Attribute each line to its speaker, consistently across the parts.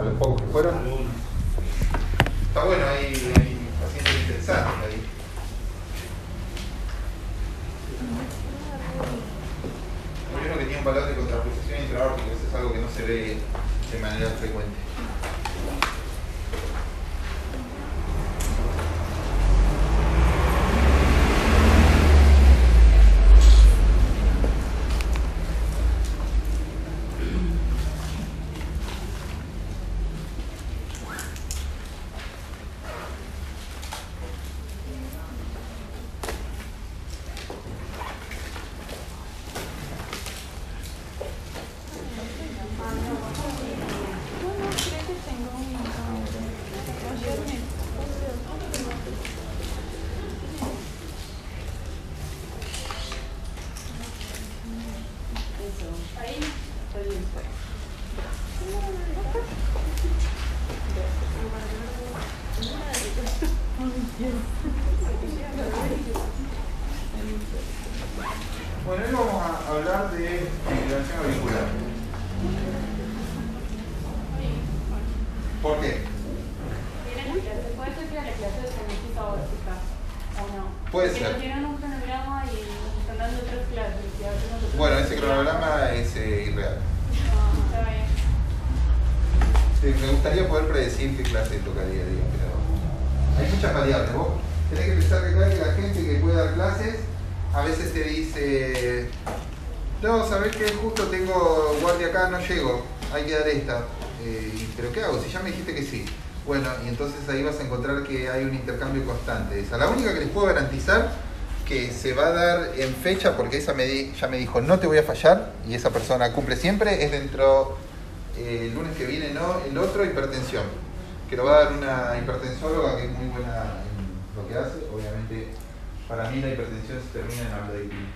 Speaker 1: a los pocos que fueron. Está bueno, hay pacientes interesantes ahí. Hay uno que tiene un valor de contraposición intraórtica, eso es algo que no se ve de manera frecuente. Bueno, hoy vamos a hablar de fibrilación auricular. ¿Por qué?
Speaker 2: ¿Puede ser que la clase de fonética aórtica o no?
Speaker 1: Puede
Speaker 2: Porque
Speaker 1: ser.
Speaker 2: nos dieron un cronograma y nos están dando 3 clases. Y a veces nosotros
Speaker 1: Bueno, ese cronograma es irreal.
Speaker 2: No, está bien.
Speaker 1: Me gustaría poder predecir qué clase tocaría, digo, pero hay muchas variables. Vos tenés que pensar que la gente que puede dar clases a veces te dice: no, ¿sabés qué? Justo tengo guardia acá, no llego, hay que dar esta. ¿Pero qué hago? Si ya me dijiste que sí. Bueno, y entonces ahí vas a encontrar que hay un intercambio constante. Esa, la única que les puedo garantizar que se va a dar en fecha, porque esa ya me dijo no te voy a fallar, y esa persona cumple siempre, es dentro el lunes que viene, no, el otro, hipertensión, que lo va a dar una hipertensóloga que es muy buena en lo que hace. Obviamente para mí la hipertensión se termina en amlodipina.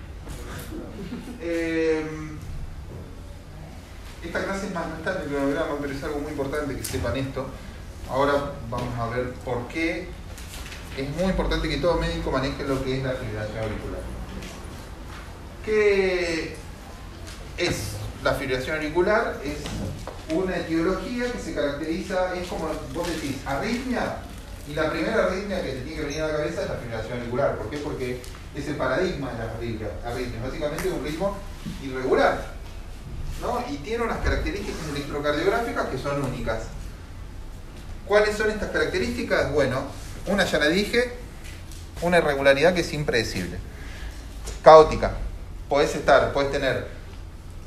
Speaker 1: Esta clase es más, no está en el cronograma, pero es algo muy importante que sepan esto. Ahora vamos a ver por qué es muy importante que todo médico maneje lo que es la fibrilación auricular. ¿Qué es la fibrilación auricular? Es una etiología que se caracteriza, es como vos decís, arritmia, y la primera arritmia que te tiene que venir a la cabeza es la fibrilación auricular. ¿Por qué? Porque es el paradigma de las arritmias. Básicamente es un ritmo irregular, ¿no? Y tiene unas características electrocardiográficas que son únicas. ¿Cuáles son estas características? Bueno, una ya la dije, una irregularidad que es impredecible. Caótica. Podés tener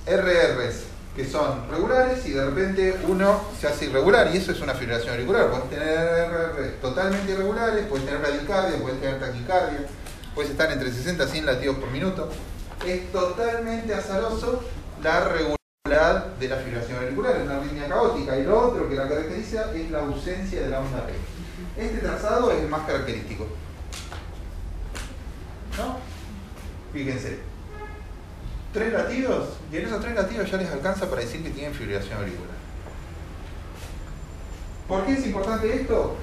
Speaker 1: RRs que son regulares y de repente uno se hace irregular, y eso es una fibrilación auricular. Podés tener RRs totalmente irregulares, podés tener bradicardia, podés tener taquicardia, podés estar entre 60 y 100 latidos por minuto. Es totalmente azaroso la regularidad de la fibrilación auricular, es una arritmia caótica, y lo otro que la caracteriza es la ausencia de la onda P. Este trazado es el más característico, ¿no? Fíjense, 3 latidos, y en esos 3 latidos ya les alcanza para decir que tienen fibrilación auricular. ¿Por qué es importante esto?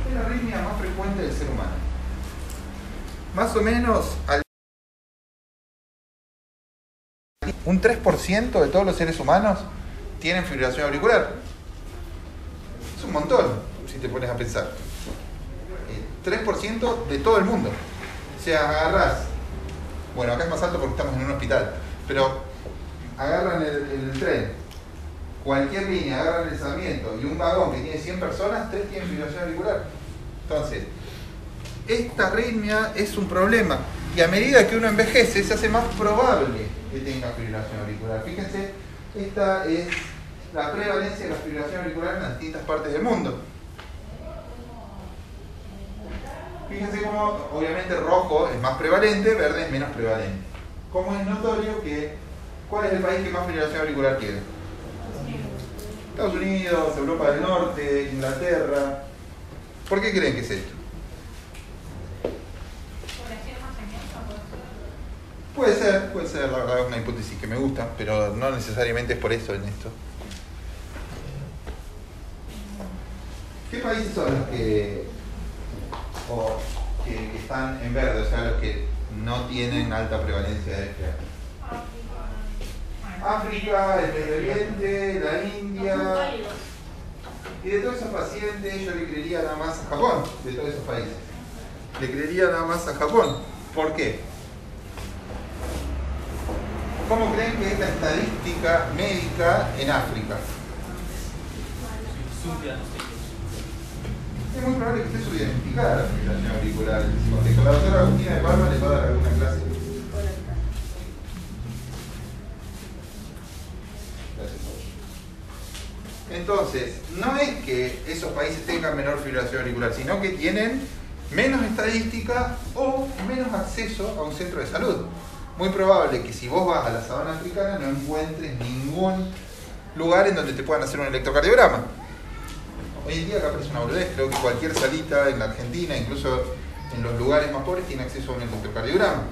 Speaker 1: Es la arritmia más frecuente del ser humano. Más o menos un 3% de todos los seres humanos tienen fibrilación auricular. Es un montón, si te pones a pensar. 3% de todo el mundo. O sea, agarrás, bueno, acá es más alto porque estamos en un hospital, pero agarran el tren, cualquier línea, agarran el Sarmiento y un vagón que tiene 100 personas, 3 tienen fibrilación auricular. Entonces, esta arritmia es un problema, y a medida que uno envejece se hace más probable que tenga fibrilación auricular. Fíjense, esta es la prevalencia de la fibrilación auricular en las distintas partes del mundo. Fíjense cómo, obviamente, rojo es más prevalente, verde es menos prevalente. Como es notorio que, ¿cuál es el país que más fibrilación auricular tiene? Estados Unidos, Europa del Norte, Inglaterra. ¿Por qué creen que es esto? Puede ser, la verdad es una hipótesis que me gusta, pero no necesariamente es por eso en esto. ¿Qué países son los que están en verde, o sea, los que no tienen alta prevalencia de FA? África, el Medio Oriente, la India. Y de todos esos pacientes yo le creería nada más a Japón, de todos esos países. Le creería nada más a Japón. ¿Por qué? ¿Cómo creen que es la estadística médica en África? Es muy probable que esté subdiagnosticada la fibrilación auricular en ese contexto. La doctora Agustina de Palma les va a dar alguna clase. Entonces, no es que esos países tengan menor fibrilación auricular, sino que tienen menos estadística o menos acceso a un centro de salud. Muy probable que si vos vas a la sabana africana no encuentres ningún lugar en donde te puedan hacer un electrocardiograma. Hoy en día acá parece una boludez, creo que cualquier salita en la Argentina, incluso en los lugares más pobres, tiene acceso a un electrocardiograma.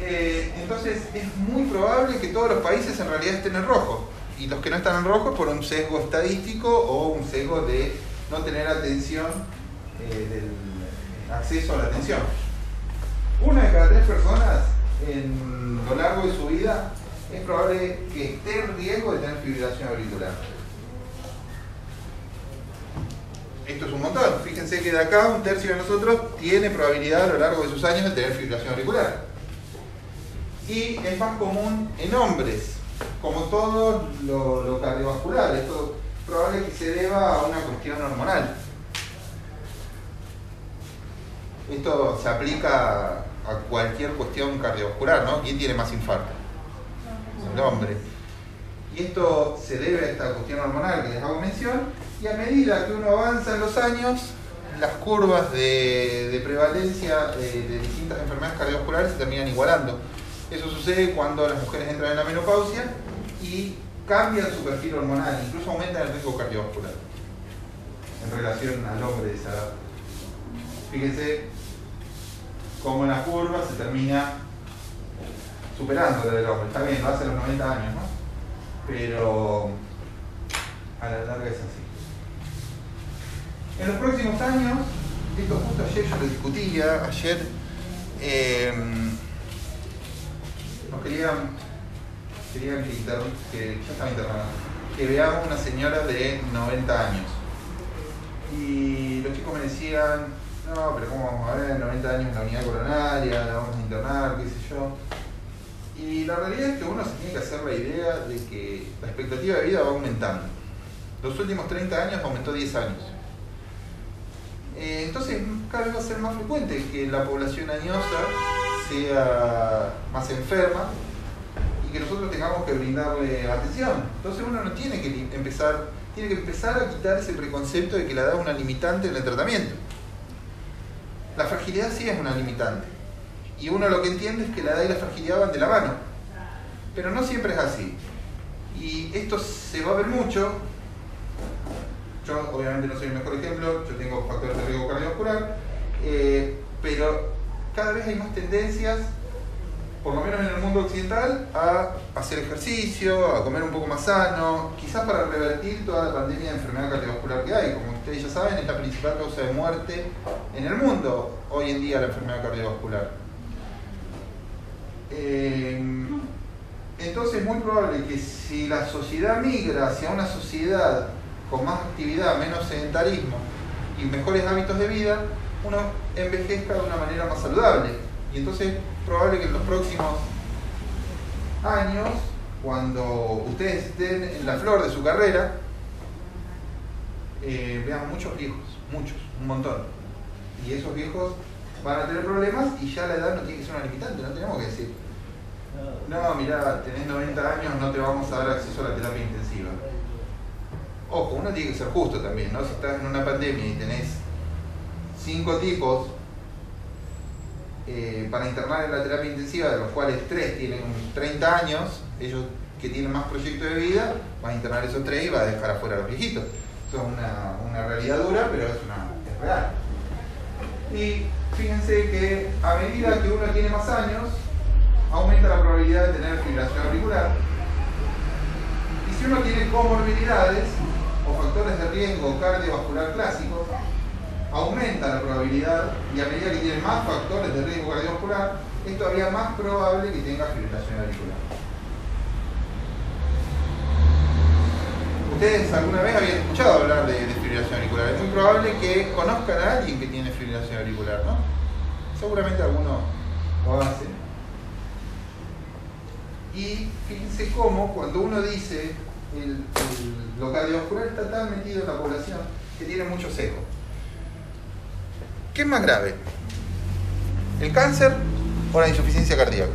Speaker 1: Entonces es muy probable que todos los países en realidad estén en rojo. Y los que no están en rojo por un sesgo estadístico o un sesgo de no tener atención, del acceso a la atención. Una de cada 3 personas en lo largo de su vida es probable que esté en riesgo de tener fibrilación auricular. Esto es un montón. Fíjense que de acá 1/3 de nosotros tiene probabilidad a lo largo de sus años de tener fibrilación auricular. Y es más común en hombres, como todo lo cardiovascular. Esto es probable que se deba a una cuestión hormonal. Esto se aplica a cualquier cuestión cardiovascular, ¿no? ¿Quién tiene más infarto? El hombre. Y esto se debe a esta cuestión hormonal que les hago mención, y a medida que uno avanza en los años, las curvas de prevalencia de distintas enfermedades cardiovasculares se terminan igualando. Eso sucede cuando las mujeres entran en la menopausia y cambian su perfil hormonal, incluso aumentan el riesgo cardiovascular en relación al hombre de esa edad. Fíjense cómo la curva se termina superando la del hombre. Está bien, lo hace a los 90 años, ¿no? Pero a la larga es así. En los próximos años, esto justo ayer yo lo discutía, nos querían que ya estaba internada, que veamos una señora de 90 años. Y los chicos me decían, no, pero ¿cómo vamos a ver? 90 años en la unidad coronaria, la vamos a internar, qué sé yo. Y la realidad es que uno se tiene que hacer la idea de que la expectativa de vida va aumentando. Los últimos 30 años aumentó 10 años. Entonces cada vez va a ser más frecuente que la población añosa sea más enferma y que nosotros tengamos que brindarle atención. Entonces uno no tiene que empezar a quitar ese preconcepto de que la edad es una limitante en el tratamiento. La fragilidad sí es una limitante. Y uno lo que entiende es que la edad y la fragilidad van de la mano. Pero no siempre es así. Y esto se va a ver mucho. Yo obviamente no soy el mejor ejemplo, yo tengo factores de riesgo cardiovascular, pero cada vez hay más tendencias, por lo menos en el mundo occidental, a hacer ejercicio, a comer un poco más sano, quizás para revertir toda la pandemia de enfermedad cardiovascular que hay. Como ustedes ya saben, es la principal causa de muerte en el mundo hoy en día, la enfermedad cardiovascular. Entonces es muy probable que si la sociedad migra hacia una sociedad con más actividad, menos sedentarismo y mejores hábitos de vida, uno envejezca de una manera más saludable. Y entonces es probable que en los próximos años, cuando ustedes estén en la flor de su carrera, vean muchos viejos, un montón. Y esos viejos van a tener problemas y ya la edad no tiene que ser una limitante, no tenemos que decir, no, mirá, tenés 90 años, no te vamos a dar acceso a la terapia intensiva. Ojo, uno tiene que ser justo también, ¿no? Si estás en una pandemia y tenés 5 tipos para internar en la terapia intensiva, de los cuales 3 tienen 30 años, ellos que tienen más proyecto de vida, van a internar esos 3 y va a dejar afuera a los viejitos. Eso es una realidad dura, pero es real. Y fíjense que a medida que uno tiene más años, aumenta la probabilidad de tener fibrilación auricular. Y si uno tiene comorbilidades o factores de riesgo cardiovascular clásicos, aumenta la probabilidad, y a medida que tiene más factores de riesgo cardiovascular, es todavía más probable que tenga fibrilación auricular. ¿Ustedes alguna vez habían escuchado hablar de fibrilación auricular? Es muy probable que conozcan a alguien que tiene fibrilación auricular, ¿no? Seguramente alguno lo hace. Y fíjense cómo cuando uno dice lo cardiovascular está tan metido en la población que tiene mucho sesgo. ¿Qué es más grave? ¿El cáncer o la insuficiencia cardíaca?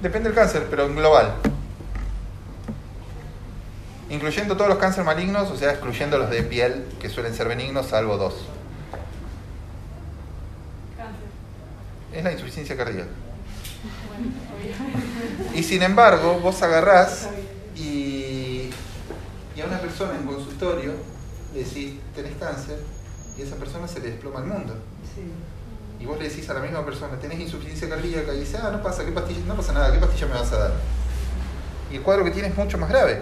Speaker 1: Depende del cáncer, pero en global. Incluyendo todos los cánceres malignos, o sea, excluyendo los de piel, que suelen ser benignos, salvo 2.
Speaker 2: Cáncer.
Speaker 1: Es la insuficiencia cardíaca. Y sin embargo, vos agarrás y a una persona en consultorio le decís, tenés cáncer, y a esa persona se le desploma el mundo. Y vos le decís a la misma persona, tenés insuficiencia cardíaca, y dice, no pasa, ¿qué pastilla? No pasa nada, ¿qué pastilla me vas a dar? Y el cuadro que tiene es mucho más grave.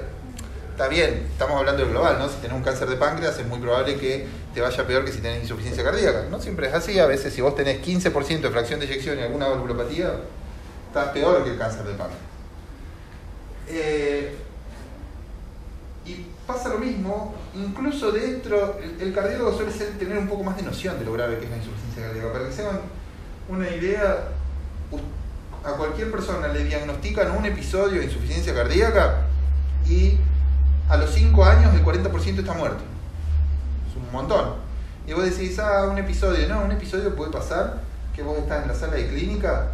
Speaker 1: Está bien, estamos hablando del global, ¿no? Si tenés un cáncer de páncreas es muy probable que te vaya peor que si tenés insuficiencia cardíaca. No siempre es así, a veces si vos tenés 15% de fracción de eyección y alguna valvulopatía, estás peor que el cáncer de páncreas. Y pasa lo mismo, incluso dentro, el cardiólogo suele tener un poco más de noción de lo grave que es la insuficiencia cardíaca. Para que se hagan una idea, a cualquier persona le diagnostican un episodio de insuficiencia cardíaca y a los 5 años el 40% está muerto. Es un montón. Y vos decís, un episodio. No, un episodio puede pasar que vos estás en la sala de clínica,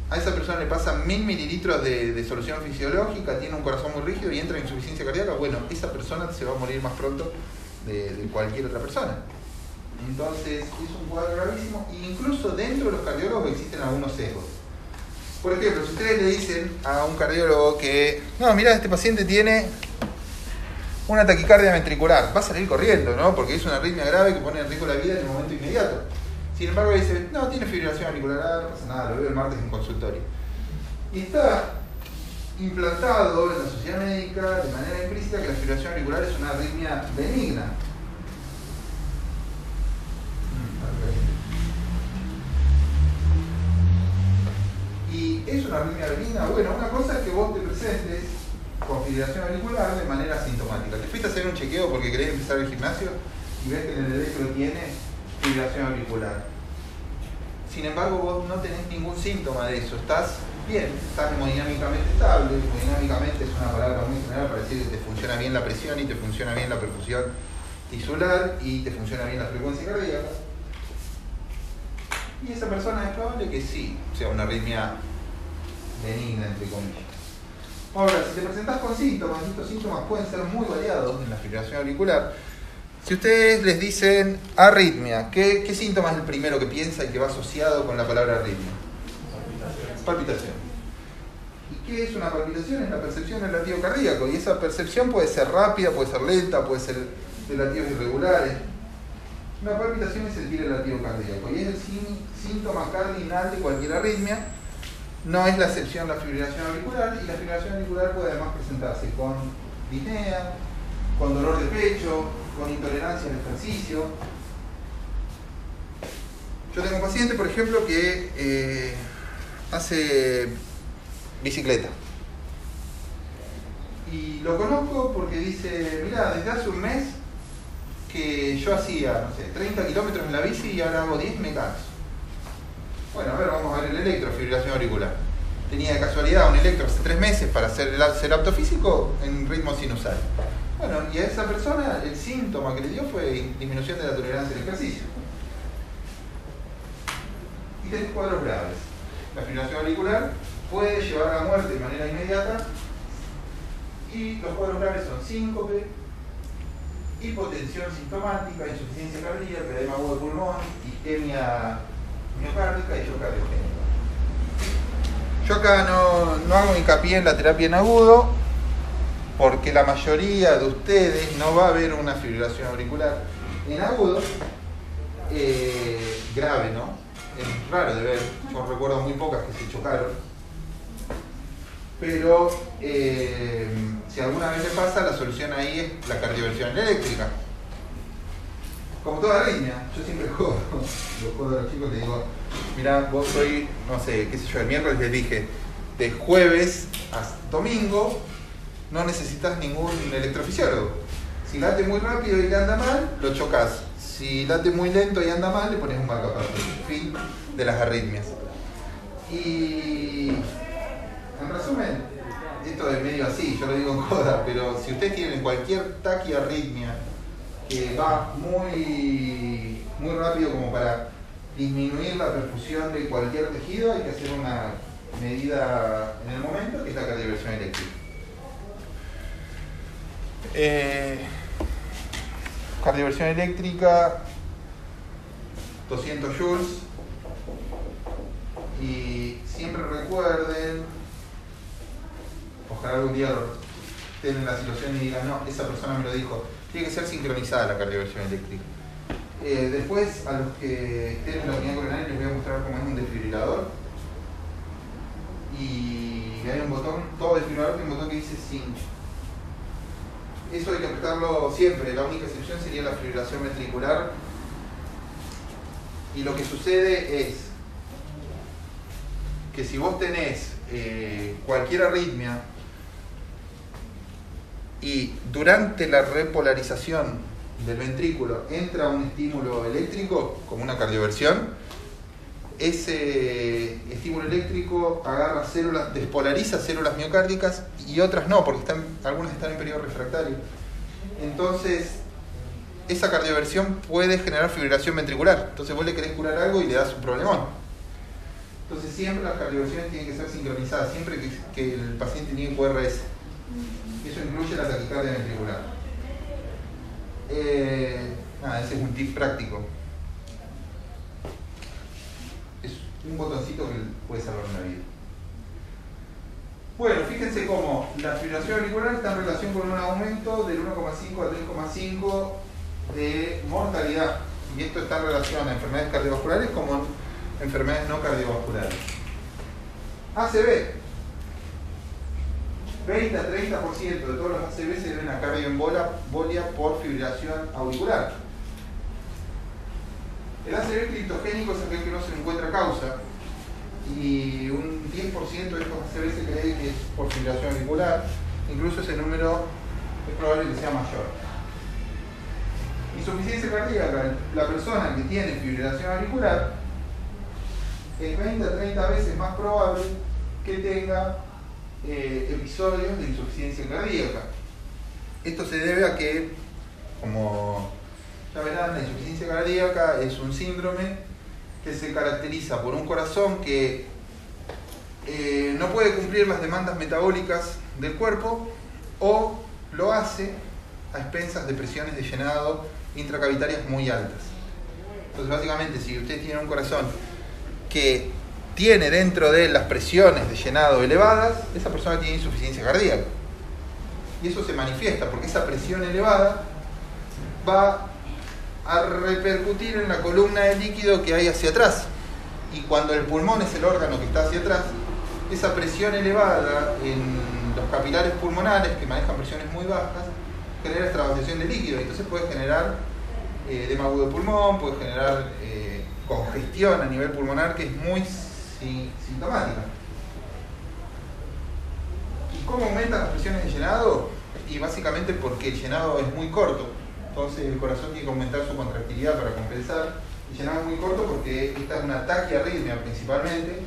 Speaker 1: a esa persona le pasan 1000 mililitros de solución fisiológica, tiene un corazón muy rígido y entra en insuficiencia cardíaca. Bueno, esa persona se va a morir más pronto de cualquier otra persona. Entonces, es un cuadro gravísimo. E incluso dentro de los cardiólogos existen algunos sesgos. Por ejemplo, si ustedes le dicen a un cardiólogo que, no, mirá, este paciente tiene una taquicardia ventricular, va a salir corriendo, ¿no? Porque es una arritmia grave que pone en riesgo la vida en el momento inmediato. Sin embargo, dice, no, tiene fibrilación auricular, no pasa nada, lo veo el martes en consultorio. Y está implantado en la sociedad médica de manera implícita que la fibrilación auricular es una arritmia benigna. ¿Y es una arritmia benigna? Bueno, una cosa es que vos te presentes con fibrilación auricular de manera asintomática. Te fuiste a hacer un chequeo porque querés empezar el gimnasio y ves que en el electro tiene fibrilación auricular. Sin embargo, vos no tenés ningún síntoma de eso. Estás bien, estás hemodinámicamente estable. Hemodinámicamente es una palabra muy general para decir que te funciona bien la presión y te funciona bien la perfusión tisular y te funciona bien la frecuencia cardíaca. Y esa persona es probable que sí sea una arritmia benigna, entre comillas. Ahora, si te presentás con síntomas, y estos síntomas pueden ser muy variados en la fibrilación auricular, si ustedes les dicen arritmia, ¿qué síntoma es el primero que piensa y que va asociado con la palabra arritmia? Palpitación. ¿Y qué es una palpitación? Es la percepción del latido cardíaco. Y esa percepción puede ser rápida, puede ser lenta, puede ser de latidos irregulares. Una palpitación es sentir el latido cardíaco y es el síntoma cardinal de cualquier arritmia. No es la excepción la fibrilación auricular, y la fibrilación auricular puede además presentarse con disnea, con dolor de pecho, con intolerancia al ejercicio. Yo tengo un paciente, por ejemplo, que hace bicicleta. Y lo conozco porque dice, mirá, desde hace un mes que yo hacía, no sé, 30 kilómetros en la bici y ahora hago 10 y me canso. Bueno, a ver, vamos a ver el electro, fibrilación auricular. Tenía de casualidad un electro hace 3 meses para hacer el apto físico en ritmo sinusal. Bueno, y a esa persona el síntoma que le dio fue disminución de la tolerancia al ejercicio. Y tenés cuadros graves. La fibrilación auricular puede llevar a la muerte de manera inmediata y los cuadros graves son síncope, hipotensión sintomática, insuficiencia cardíaca, edema agudo de pulmón, isquemia miocárdica y shock cardiogénico. Yo acá no hago hincapié en la terapia en agudo porque la mayoría de ustedes no va a ver una fibrilación auricular en agudo grave, ¿no? Es raro de ver, yo recuerdo muy pocas que se chocaron, pero si alguna vez le pasa, la solución ahí es la cardioversión eléctrica. como toda arritmia, yo siempre jodo a los chicos, les digo, mirá, vos hoy, no sé, qué sé yo, el miércoles les dije, de jueves a domingo no necesitas ningún electrofisiólogo. Si late muy rápido y le anda mal, lo chocas. Si late muy lento y anda mal, le pones un marcapasos. Fin de las arritmias. Y en resumen, esto es medio así, yo lo digo en joda, pero si ustedes tienen cualquier taquiarritmia que va muy rápido como para disminuir la perfusión de cualquier tejido, hay que hacer una medida en el momento, que es la cardioversión eléctrica. Cardioversión eléctrica, 200 joules. Y siempre recuerden, ojalá algún día estén en la situación y digan, no, esa persona me lo dijo, tiene que ser sincronizada la cardioversión eléctrica. Después, a los que estén en la unidad coronaria, les voy a mostrar cómo es un desfibrilador. Y hay un botón, todo desfibrilador tiene un botón que dice sync. Eso hay que apretarlo siempre, la única excepción sería la fibrilación ventricular. Y lo que sucede es que si vos tenés cualquier arritmia y durante la repolarización del ventrículo entra un estímulo eléctrico, como una cardioversión, ese estímulo eléctrico agarra células, despolariza células miocárdicas y otras no, porque algunas están en periodo refractario. Entonces, esa cardioversión puede generar fibrilación ventricular. Entonces vos le querés curar algo y le das un problemón. Entonces siempre las cardioversiones tienen que ser sincronizadas, siempre que el paciente tiene QRS. Eso incluye la taquicardia ventricular. Ese es un tip práctico. Es un botoncito que puede salvar una vida. Bueno, fíjense cómo la fibrilación auricular está en relación con un aumento del 1,5 a 3,5 de mortalidad. Y esto está en relación a enfermedades cardiovasculares como enfermedades no cardiovasculares. ACV. 20 a 30% de todos los ACV se deben a cardioembolia por fibrilación auricular. El ACV criptogénico es aquel que no se le encuentra causa, y un 10% de estos ACV se cree que es por fibrilación auricular. Incluso ese número es probable que sea mayor. Insuficiencia cardíaca, la persona que tiene fibrilación auricular es 20 a 30 veces más probable que tenga episodios de insuficiencia cardíaca. Esto se debe a que, como ya verán, la insuficiencia cardíaca es un síndrome que se caracteriza por un corazón que no puede cumplir las demandas metabólicas del cuerpo, o lo hace a expensas de presiones de llenado intracavitarias muy altas. Entonces, básicamente, si usted tiene un corazón que tiene dentro de las presiones de llenado elevadas, esa persona tiene insuficiencia cardíaca. Y eso se manifiesta porque esa presión elevada va a repercutir en la columna de líquido que hay hacia atrás. Y cuando el pulmón es el órgano que está hacia atrás, esa presión elevada en los capilares pulmonares, que manejan presiones muy bajas, genera extravasación de líquido. Entonces puede generar edema agudo de pulmón, puede generar congestión a nivel pulmonar, que es muy sintomática. ¿Y cómo aumentan las presiones de llenado? Y básicamente porque el llenado es muy corto. Entonces el corazón tiene que aumentar su contractilidad para compensar. El llenado es muy corto porque esta es una taquiarritmia principalmente.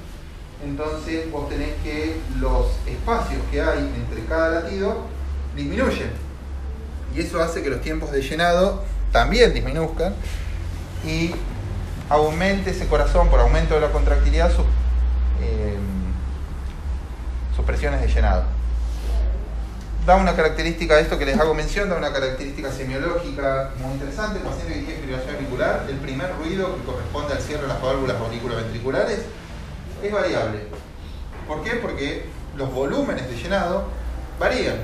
Speaker 1: Entonces vos tenés que los espacios que hay entre cada latido disminuyen. Y eso hace que los tiempos de llenado también disminuzcan y aumente ese corazón, por aumento de la contractilidad, sus presiones de llenado. Da una característica de esto que les hago mención, da una característica semiológica muy interesante. El paciente que tiene fibrilación auricular, el primer ruido que corresponde al cierre de las válvulas auriculoventriculares es variable. ¿Por qué? Porque los volúmenes de llenado varían.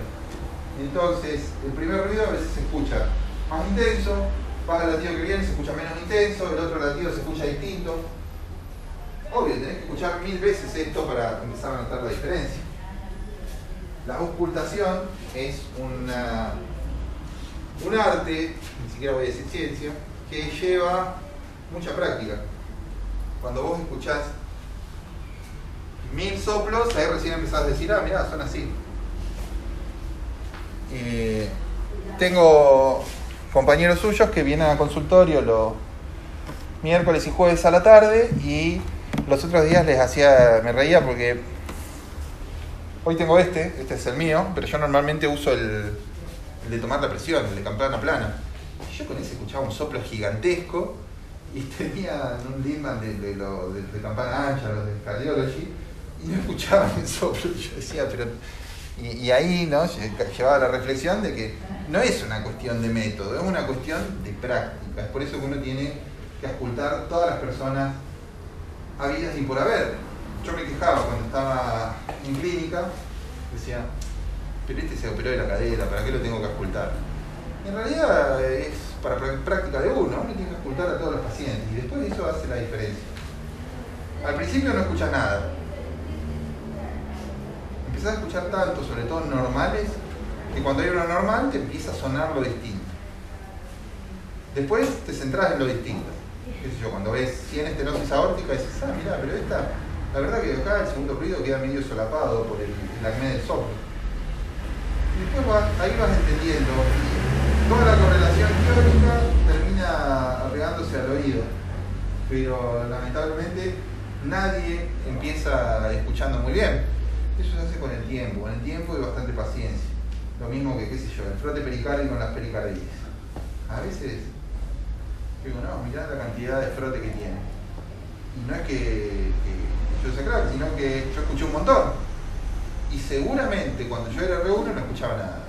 Speaker 1: Entonces, el primer ruido a veces se escucha más intenso, pasa el latido que viene, se escucha menos intenso, el otro latido se escucha distinto. Obvio, tenés que escuchar 1000 veces esto para empezar a notar la diferencia. La auscultación es un arte, ni siquiera voy a decir ciencia, que lleva mucha práctica. Cuando vos escuchás 1000 soplos, ahí recién empezás a decir, ah, mirá, son así. Tengo compañeros suyos que vienen al consultorio los miércoles y jueves a la tarde, y los otros días me reía porque hoy tengo este es el mío, pero yo normalmente uso el de tomar la presión, el de campana plana. Yo con ese escuchaba un soplo gigantesco y tenía un Lindman de campana ancha, los de Cardiology, y no escuchaban el soplo. Y yo decía, pero... Y ahí, ¿no?, llevaba la reflexión de que no es una cuestión de método, es una cuestión de práctica. Es por eso que uno tiene que auscultar todas las personas habidas y por haber. Yo me quejaba cuando estaba en clínica, decía, pero este se operó de la cadera, ¿para qué lo tengo que auscultar? En realidad es para práctica de uno tiene que auscultar a todos los pacientes, y después eso hace la diferencia. Al principio no escuchas nada. Empezás a escuchar tanto, sobre todo normales, que cuando hay uno normal te empieza a sonar lo distinto. Después te centrás en lo distinto. ¿Qué sé yo? Cuando ves 100 estenosis aórtica, dices, ah, mirá, pero esta, la verdad que acá el segundo ruido queda medio solapado por el acné del soplo. Y después ahí vas entendiendo. Toda la correlación teórica termina arreglándose al oído. Pero lamentablemente nadie empieza escuchando muy bien. Eso se hace con el tiempo y bastante paciencia. Lo mismo que, qué sé yo, el frote pericárdico con las pericardías. A veces digo, no, mirá la cantidad de frote que tiene. Y no es que yo sea crack, sino que yo escuché un montón. Y seguramente cuando yo era R1 no escuchaba nada.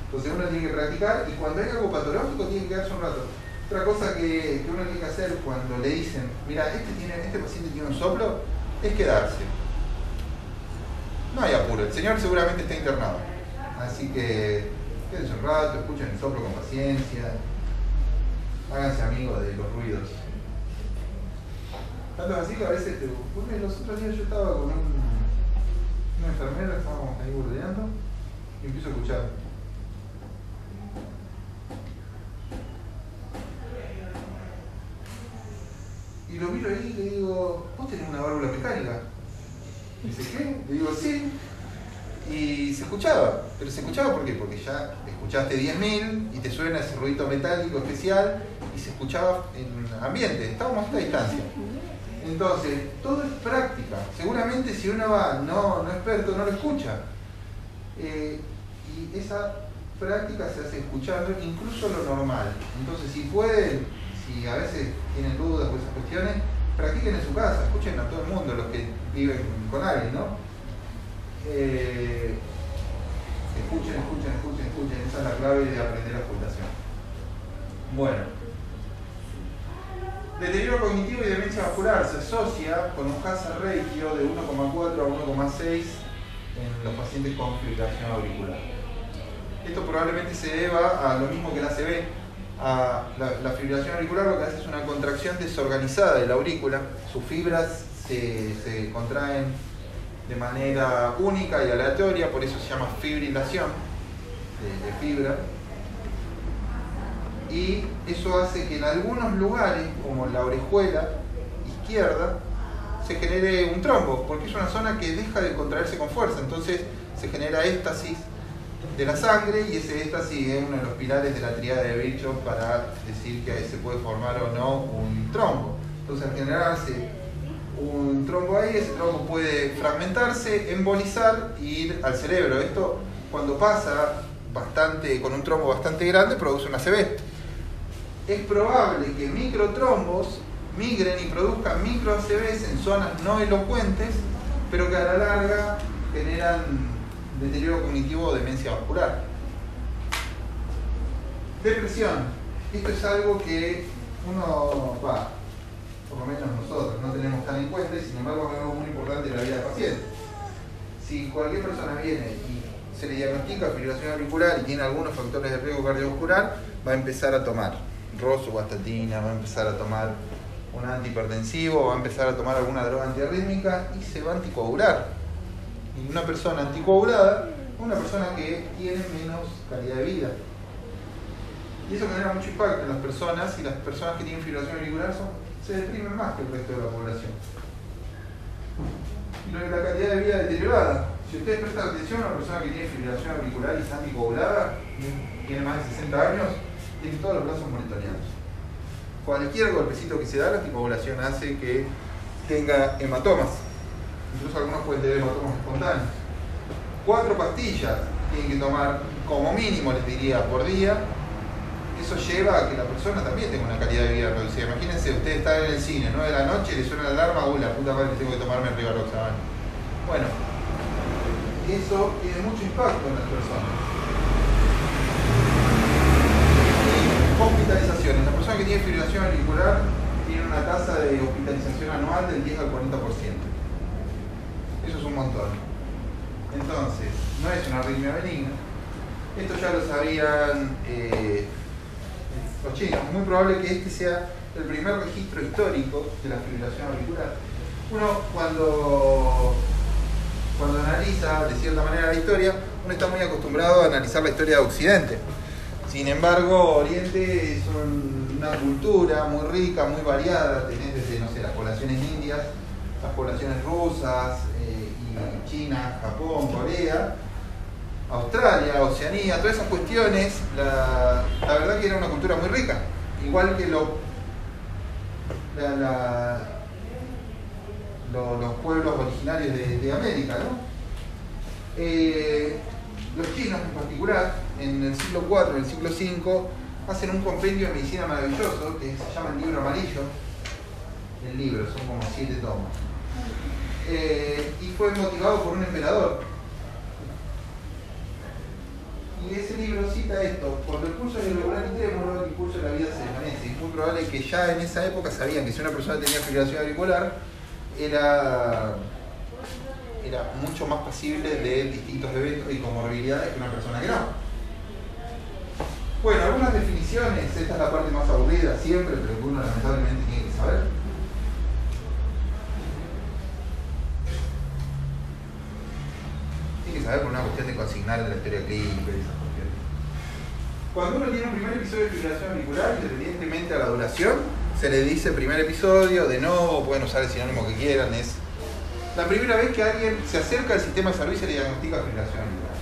Speaker 1: Entonces uno tiene que practicar, y cuando hay algo patológico tiene que quedarse un rato. Otra cosa que uno tiene que hacer cuando le dicen, mira, este paciente tiene un soplo, es quedarse. No hay apuro, el señor seguramente está internado. Así que quédense un rato, escuchen el soplo con paciencia, háganse amigos de los ruidos. Tanto así que a veces, los otros días yo estaba con una enfermera, estábamos ahí burdeando, y empiezo a escuchar. Y lo miro ahí y le digo, ¿vos tenés una válvula mecánica? Y dice, ¿qué? Le digo, sí. Y se escuchaba. ¿Pero se escuchaba por qué? Porque ya escuchaste 10.000 y te suena ese ruido metálico especial, y se escuchaba en ambiente. Estábamos a esta distancia. Entonces, todo es práctica. Seguramente si uno va no experto, no lo escucha. Y esa práctica se hace escuchando incluso lo normal. Entonces, si pueden, si a veces tienen dudas o esas cuestiones, practiquen en su casa, escuchen a todo el mundo, los que viven con alguien, ¿no? Escuchen, esa es la clave de aprender la auscultación. Bueno, deterioro cognitivo y demencia vascular se asocia con un hazard ratio de 1,4 a 1,6 en los pacientes con fibrilación auricular. Esto probablemente se deba a lo mismo que la ACV. La fibrilación auricular lo que hace es una contracción desorganizada de la aurícula. Sus fibras se contraen de manera única y aleatoria, por eso se llama fibrilación de fibra. Y eso hace que en algunos lugares, como la orejuela izquierda, se genere un trombo, porque es una zona que deja de contraerse con fuerza. Entonces se genera éstasis de la sangre, y ese éxtasis es uno de los pilares de la tríada de Virchow para decir que se puede formar o no un trombo. Entonces, al generarse un trombo ahí, ese trombo puede fragmentarse, embolizar e ir al cerebro. Esto, cuando pasa con un trombo bastante grande, produce una ACV. Es probable que microtrombos migren y produzcan micro-ACVs en zonas no elocuentes, pero que a la larga generan deterioro cognitivo o demencia vascular. Depresión. Esto es algo que uno, por lo menos nosotros, no tenemos tan en cuenta, y sin embargo es algo muy importante en la vida del paciente. Si cualquier persona viene y se le diagnostica fibrilación auricular y tiene algunos factores de riesgo cardiovascular, va a empezar a tomar rosuvastatina, va a empezar a tomar un antihipertensivo, va a empezar a tomar alguna droga antiarrítmica y se va a anticoagular. Y una persona anticoagulada es una persona que tiene menos calidad de vida. Y eso genera mucho impacto en las personas, y las personas que tienen fibrilación auricular se deprimen más que el resto de la población. Y la calidad de vida deteriorada. Si ustedes prestan atención a una persona que tiene fibrilación auricular y está anticoagulada, tiene más de 60 años, tiene todos los brazos monitoreados. Cualquier golpecito que se da, la anticoagulación hace que tenga hematomas. Incluso algunos pueden tener hematomas espontáneos. 4 pastillas tienen que tomar como mínimo, les diría, por día. Eso lleva a que la persona también tenga una calidad de vida reducida. Imagínense, ustedes están en el cine, 9 de la noche, le suena la alarma, uy, la puta madre, tengo que tomarme el Rivaroxaban. Bueno, eso tiene mucho impacto en las personas. Hospitalizaciones. La persona que tiene fibrilación auricular tiene una tasa de hospitalización anual del 10 al 40%. Eso es un montón. Entonces, no es una arritmia benigna. Esto ya lo sabían los chinos. Es muy probable que este sea el primer registro histórico de la fibrilación auricular. Uno, cuando analiza de cierta manera la historia, uno está muy acostumbrado a analizar la historia de Occidente. Sin embargo, Oriente es una cultura muy rica, muy variada. Tenés desde, no sé, las poblaciones indias, las poblaciones rusas, y China, Japón, Corea, Australia, Oceanía, todas esas cuestiones, la verdad que era una cultura muy rica. Igual que los pueblos originarios de América, ¿no? Los chinos en particular, en el siglo IV, en el siglo V, hacen un compendio de medicina maravilloso que se llama el libro amarillo. El libro, son como 7 tomos. Y fue motivado por un emperador. Y ese libro cita esto: cuando el pulso es irregular y trémulo, el impulso de la vida se desvanece. Es muy probable que ya en esa época sabían que si una persona tenía fibrilación auricular, era mucho más pasible de distintos eventos y comorbilidades que una persona que no. Bueno, algunas definiciones, esta es la parte más aburrida siempre, pero que uno lamentablemente tiene que saber. Tiene que saber por una cuestión de consignar de la historia clínica y esas cuestiones. Cuando uno tiene un primer episodio de fibrilación auricular, independientemente a la duración, se le dice primer episodio, de nuevo, pueden usar el sinónimo que quieran, es la primera vez que alguien se acerca al sistema de salud y se le diagnostica fibrilación auricular.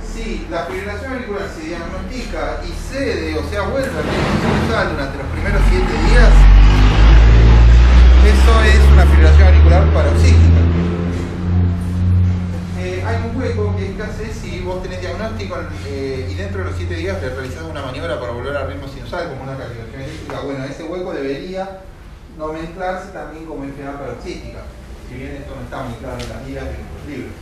Speaker 1: Si la fibrilación auricular se diagnostica y cede, o sea, vuelve al ritmo sinusal durante los primeros 7 días, eso es una fibrilación auricular paroxística. Hay un hueco que hace si vos tenés diagnóstico y dentro de los 7 días le realizás una maniobra para volver al ritmo sinusal, como una cardioversión eléctrica. Bueno, ese hueco debería nomenclarse también como enfermedad paroxística, si bien esto no está muy claro en las guías de nuestros libros.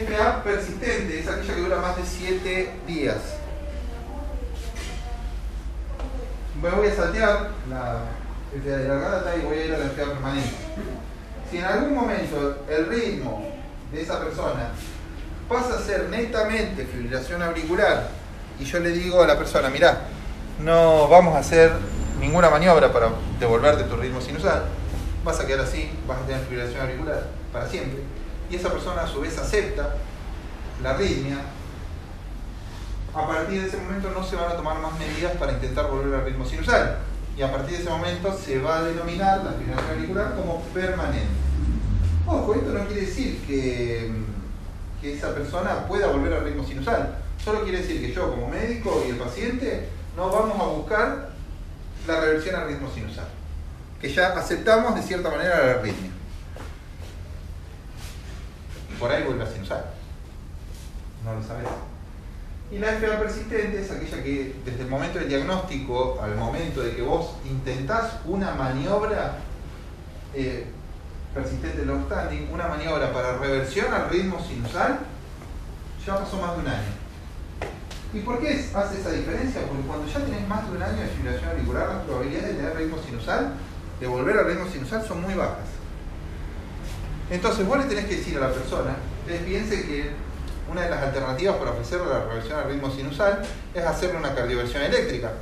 Speaker 1: FA persistente es aquella que dura más de 7 días. Me voy a saltear la FA de larga data y voy a ir a la FA permanente. Si en algún momento el ritmo de esa persona pasa a ser netamente fibrilación auricular y yo le digo a la persona, mirá, no vamos a hacer ninguna maniobra para devolverte tu ritmo sinusal, vas a quedar así, vas a tener fibrilación auricular para siempre, y esa persona a su vez acepta la arritmia, a partir de ese momento no se van a tomar más medidas para intentar volver al ritmo sinusal, y a partir de ese momento se va a denominar la fibrilación auricular como permanente. Ojo, esto no quiere decir que esa persona pueda volver al ritmo sinusal, solo quiere decir que yo como médico y el paciente no vamos a buscar la reversión al ritmo sinusal, que ya aceptamos de cierta manera la arritmia. Y por ahí vuelve a sinusal. No lo sabes. Y la FA persistente es aquella que desde el momento del diagnóstico al momento de que vos intentás una maniobra persistente long standing, una maniobra para reversión al ritmo sinusal, ya pasó más de un año. ¿Y por qué hace esa diferencia? Porque cuando ya tenés más de un año de fibrilación auricular, las probabilidades de tener ritmo sinusal, de volver al ritmo sinusal, son muy bajas. Entonces vos le tenés que decir a la persona, ustedes piensen que una de las alternativas para ofrecerle la reversión al ritmo sinusal es hacerle una cardioversión eléctrica.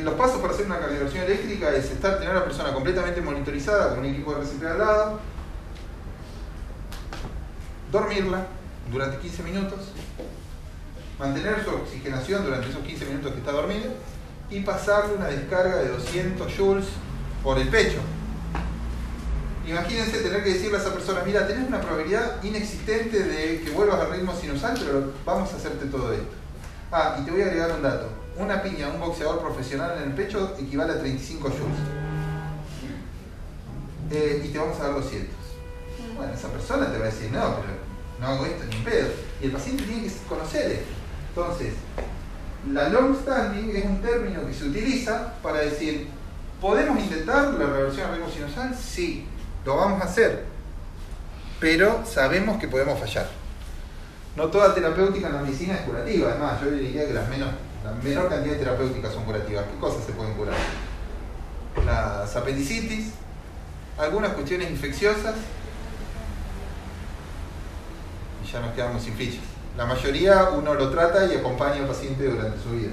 Speaker 1: Los pasos para hacer una cardioversión eléctrica es tener a la persona completamente monitorizada con un equipo de RCP al lado, dormirla durante 15 minutos, mantener su oxigenación durante esos 15 minutos que está dormido y pasarle una descarga de 200 joules por el pecho. Imagínense tener que decirle a esa persona, mira, tenés una probabilidad inexistente de que vuelvas al ritmo sinusal, pero vamos a hacerte todo esto. Ah, y te voy a agregar un dato. Una piña a un boxeador profesional en el pecho equivale a 35 joules. Y te vamos a dar 200. Bueno, esa persona te va a decir, no, pero no hago esto ni en pedo. Y el paciente tiene que conocer esto. Entonces, la long standing es un término que se utiliza para decir, ¿podemos intentar la reversión al ritmo sinusal? Sí, lo vamos a hacer, pero sabemos que podemos fallar. No toda terapéutica en la medicina es curativa, además yo diría que la menor cantidad de terapéuticas son curativas. ¿Qué cosas se pueden curar? Las apendicitis, algunas cuestiones infecciosas, y ya nos quedamos sin fichas. La mayoría uno lo trata y acompaña al paciente durante su vida.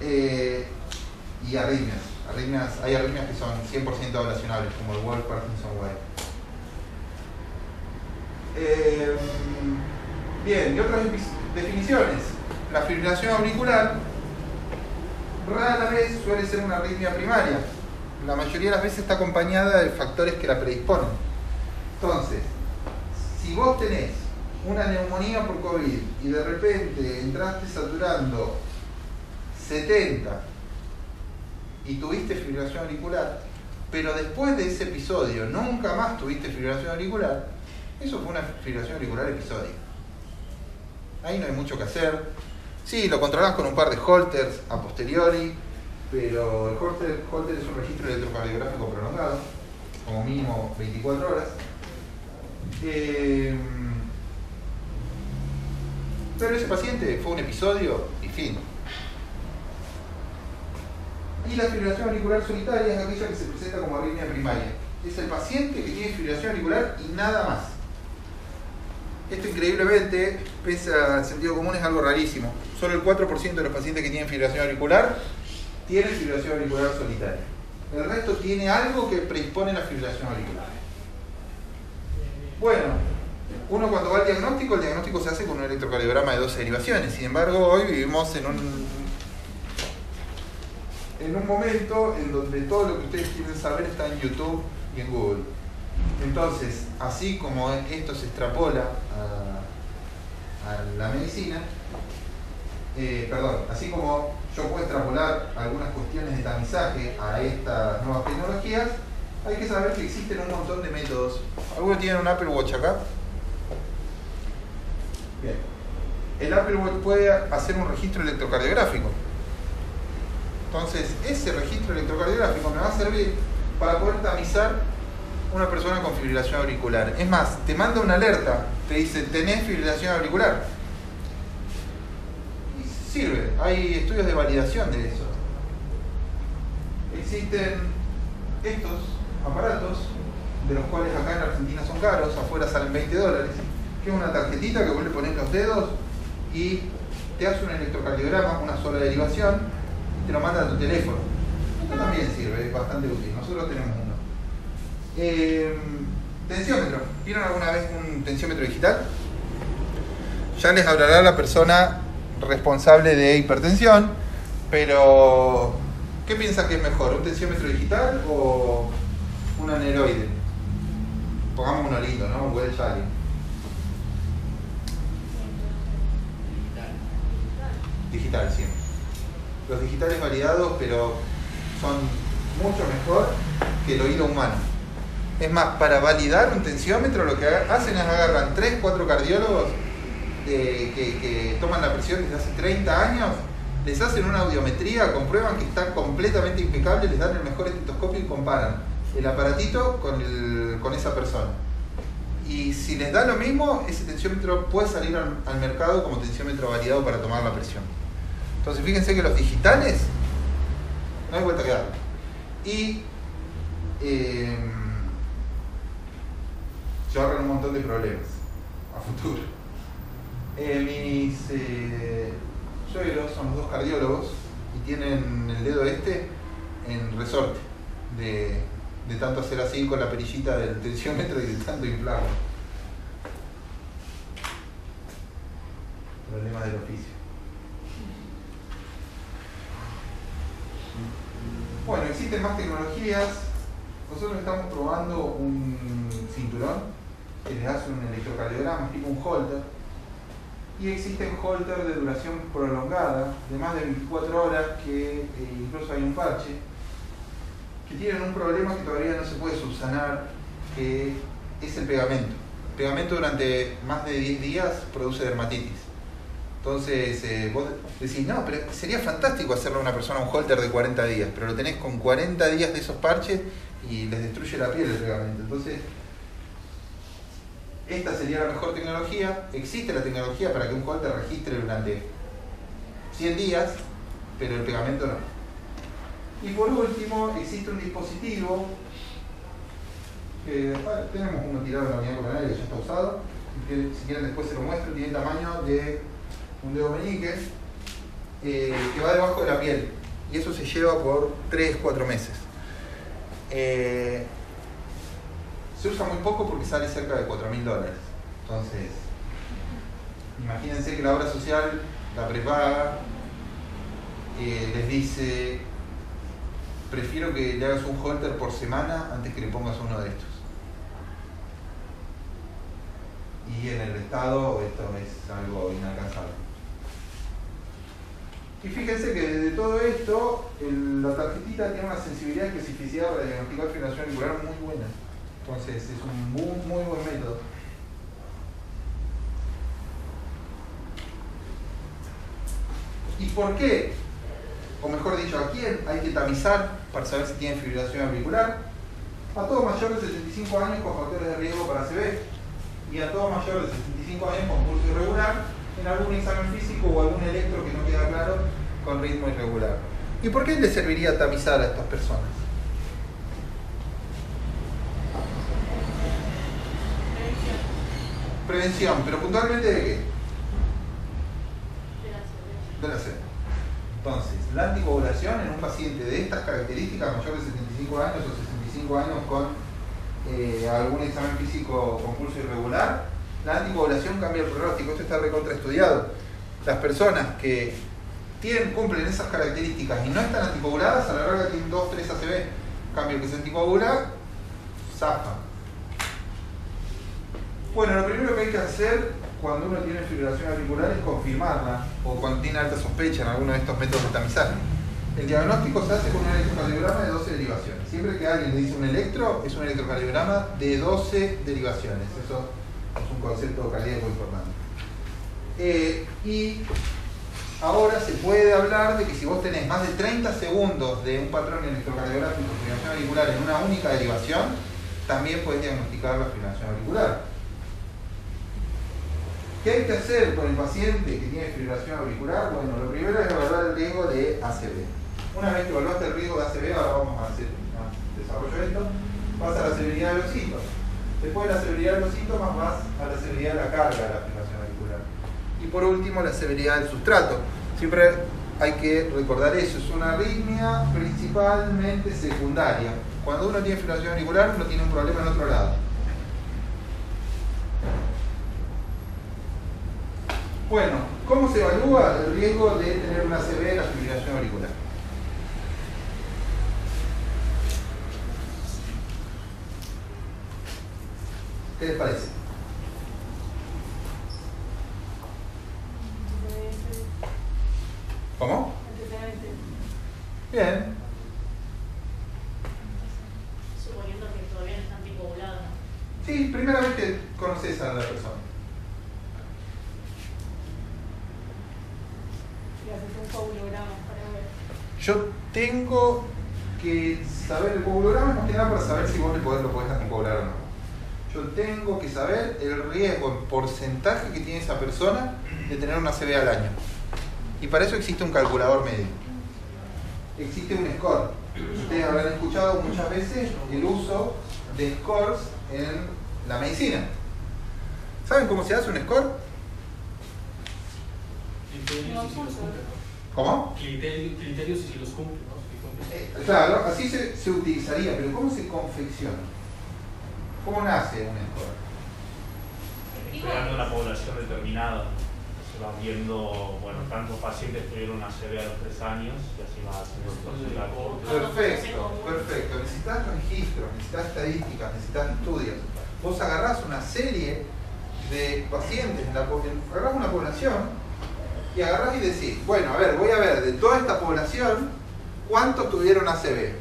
Speaker 1: Y arritmias. Hay arritmias que son 100% ablacionables, como el Wolff Parkinson White. Bien, y otras definiciones. La fibrilación auricular rara vez suele ser una arritmia primaria. La mayoría de las veces está acompañada de factores que la predisponen. Entonces, si vos tenés una neumonía por COVID y de repente entraste saturando 70 y tuviste fibrilación auricular, pero después de ese episodio nunca más tuviste fibrilación auricular, eso fue una fibrilación auricular episódica. Ahí no hay mucho que hacer. Sí, lo controlás con un par de holters a posteriori, pero el holter es un registro electrocardiográfico prolongado, como mínimo 24 horas. Pero ese paciente fue un episodio y fin. Y la fibrilación auricular solitaria es aquella que se presenta como arritmia primaria. Es el paciente que tiene fibrilación auricular y nada más. Esto increíblemente, pese al sentido común, es algo rarísimo. Solo el 4% de los pacientes que tienen fibrilación auricular tienen fibrilación auricular solitaria. El resto tiene algo que predispone la fibrilación auricular. Bueno, uno cuando va al diagnóstico, el diagnóstico se hace con un electrocardiograma de 12 derivaciones. Sin embargo, hoy vivimos en un momento en donde todo lo que ustedes quieren saber está en YouTube y en Google. Entonces, así como esto se extrapola a la medicina, así como yo puedo extrapolar algunas cuestiones de tamizaje a estas nuevas tecnologías, hay que saber que existen un montón de métodos. ¿Algunos tienen un Apple Watch acá? Bien. El Apple Watch puede hacer un registro electrocardiográfico. Entonces, ese registro electrocardiográfico me va a servir para poder tamizar una persona con fibrilación auricular. Es más, te manda una alerta, te dice, tenés fibrilación auricular. Y sirve, hay estudios de validación de eso. Existen estos aparatos, de los cuales acá en Argentina son caros, afuera salen $20, que es una tarjetita que vos le pones los dedos y te hace un electrocardiograma, una sola derivación, y te lo manda a tu teléfono. Esto también sirve, es bastante útil, nosotros tenemos uno. Tensiómetro. ¿Vieron alguna vez un tensiómetro digital? Ya les hablará la persona responsable de hipertensión, pero ¿qué piensa que es mejor? ¿Un tensiómetro digital o un aneroide? Pongamos uno lindo, ¿no? Un Welch Allyn. Digital, siempre. Los digitales validados, pero son mucho mejor que el oído humano. Es más, para validar un tensiómetro lo que hacen es agarran 3-4 cardiólogos que toman la presión desde hace 30 años, les hacen una audiometría, comprueban que está completamente impecable, les dan el mejor estetoscopio y comparan el aparatito con esa persona. Y si les da lo mismo, ese tensiómetro puede salir al mercado como tensiómetro validado para tomar la presión. Entonces fíjense que los digitales no hay vuelta que dar. Y se ahorran un montón de problemas a futuro. Mis suegros son los dos cardiólogos y tienen el dedo en resorte de tanto hacer así con la perillita del tensiómetro y de tanto inflarlo. Problemas del oficio. Bueno, existen más tecnologías. Nosotros estamos probando un cinturón que les hace un electrocardiograma, tipo un holter. Y existen holter de duración prolongada, de más de 24 horas, que incluso hay un parche, que tienen un problema que todavía no se puede subsanar, que es el pegamento. El pegamento durante más de 10 días produce dermatitis. Entonces, vos decís, no, pero sería fantástico hacerle a una persona un holter de 40 días, pero lo tenés con 40 días de esos parches y les destruye la piel el pegamento. Entonces, esta sería la mejor tecnología. Existe la tecnología para que un holter registre durante 100 días, pero el pegamento no. Y por último, existe un dispositivo que tenemos uno tirado en la unidad coronaria que ya está usado, que si quieren después se lo muestro. Tiene el tamaño de un dedo meñique, que va debajo de la piel, y eso se lleva por 3-4 meses. Se usa muy poco porque sale cerca de $4.000. Entonces, imagínense que la obra social la prepaga, les dice: prefiero que le hagas un holter por semana antes que le pongas uno de estos. Y en el estado esto es algo inalcanzable. Y fíjense que de todo esto, la tarjetita tiene una sensibilidad y especificidad para diagnosticar fibrilación auricular muy buena. Entonces es un muy buen método. ¿Y por qué? O mejor dicho, ¿a quién hay que tamizar para saber si tiene fibrilación auricular? A todo mayor de 75 años con factores de riesgo para ACV, y a todo mayor de 75 años con pulso irregular, en algún examen físico o algún electro que no queda claro, con ritmo irregular. ¿Y por qué le serviría tamizar a estas personas? Prevención, pero puntualmente ¿de qué? De la ACV. Entonces, la anticoagulación en un paciente de estas características, mayor de 75 años o 65 años con algún examen físico con pulso irregular, la anticoagulación cambia el pronóstico. Esto está recontraestudiado. Las personas que cumplen esas características y no están anticoaguladas, a la larga tienen 2-3 ACV. En cambio, el que se anticoagula, zafa. Bueno, lo primero que hay que hacer cuando uno tiene fibrilación auricular es confirmarla, o cuando tiene alta sospecha en alguno de estos métodos de tamizaje. El diagnóstico se hace con un electrocardiograma de 12 derivaciones. Siempre que alguien le dice un electro, es un electrocardiograma de 12 derivaciones. Eso es un concepto cardíaco importante. Y ahora se puede hablar de que si vos tenés más de 30 segundos de un patrón electrocardiográfico de fibrilación auricular en una única derivación, también podés diagnosticar la fibrilación auricular. ¿Qué hay que hacer con el paciente que tiene fibrilación auricular? Bueno, lo primero es evaluar el riesgo de ACV. Una vez que evaluaste el riesgo de ACV, ahora vamos a hacer un desarrollo de esto, vas a la severidad de los síntomas. Después de la severidad de los síntomas vas a la severidad de la carga de la fibrilación auricular. Y por último, la severidad del sustrato. Siempre hay que recordar eso, es una arritmia principalmente secundaria. Cuando uno tiene fibrilación auricular, uno tiene un problema en otro lado. Bueno, ¿cómo se evalúa el riesgo de tener una ACV en la fibrilación auricular? ¿Qué les parece? ¿Cómo? Bien.
Speaker 3: Suponiendo que todavía no están anticoagulados.
Speaker 1: Sí, primera vez que conoces a la persona.
Speaker 2: Y haces un coagulograma para ver.
Speaker 1: Yo tengo que saber el coagulograma más que nada para saber si vos lo podés anticoagular o no. Yo tengo que saber el riesgo en porcentaje que tiene esa persona de tener una ACV al año. Y para eso existe un calculador médico. Existe un score. Ustedes habrán escuchado muchas veces el uso de scores en la medicina. ¿Saben cómo se hace un score? ¿Cómo?
Speaker 4: Criterios y si los cumple, ¿no?
Speaker 1: Claro, así se utilizaría, pero ¿cómo se confecciona? ¿Cómo nace un score?
Speaker 4: Creando una población determinada.
Speaker 5: se va viendo, bueno, tantos pacientes tuvieron una ACV a los 3 años y así va haciendo la corte.
Speaker 1: Perfecto. Necesitas registros, necesitas estadísticas, necesitas estudios. Vos agarrás una serie de pacientes, agarrás una población y agarrás y decís, bueno, a ver, voy a ver de toda esta población cuántos tuvieron ACV.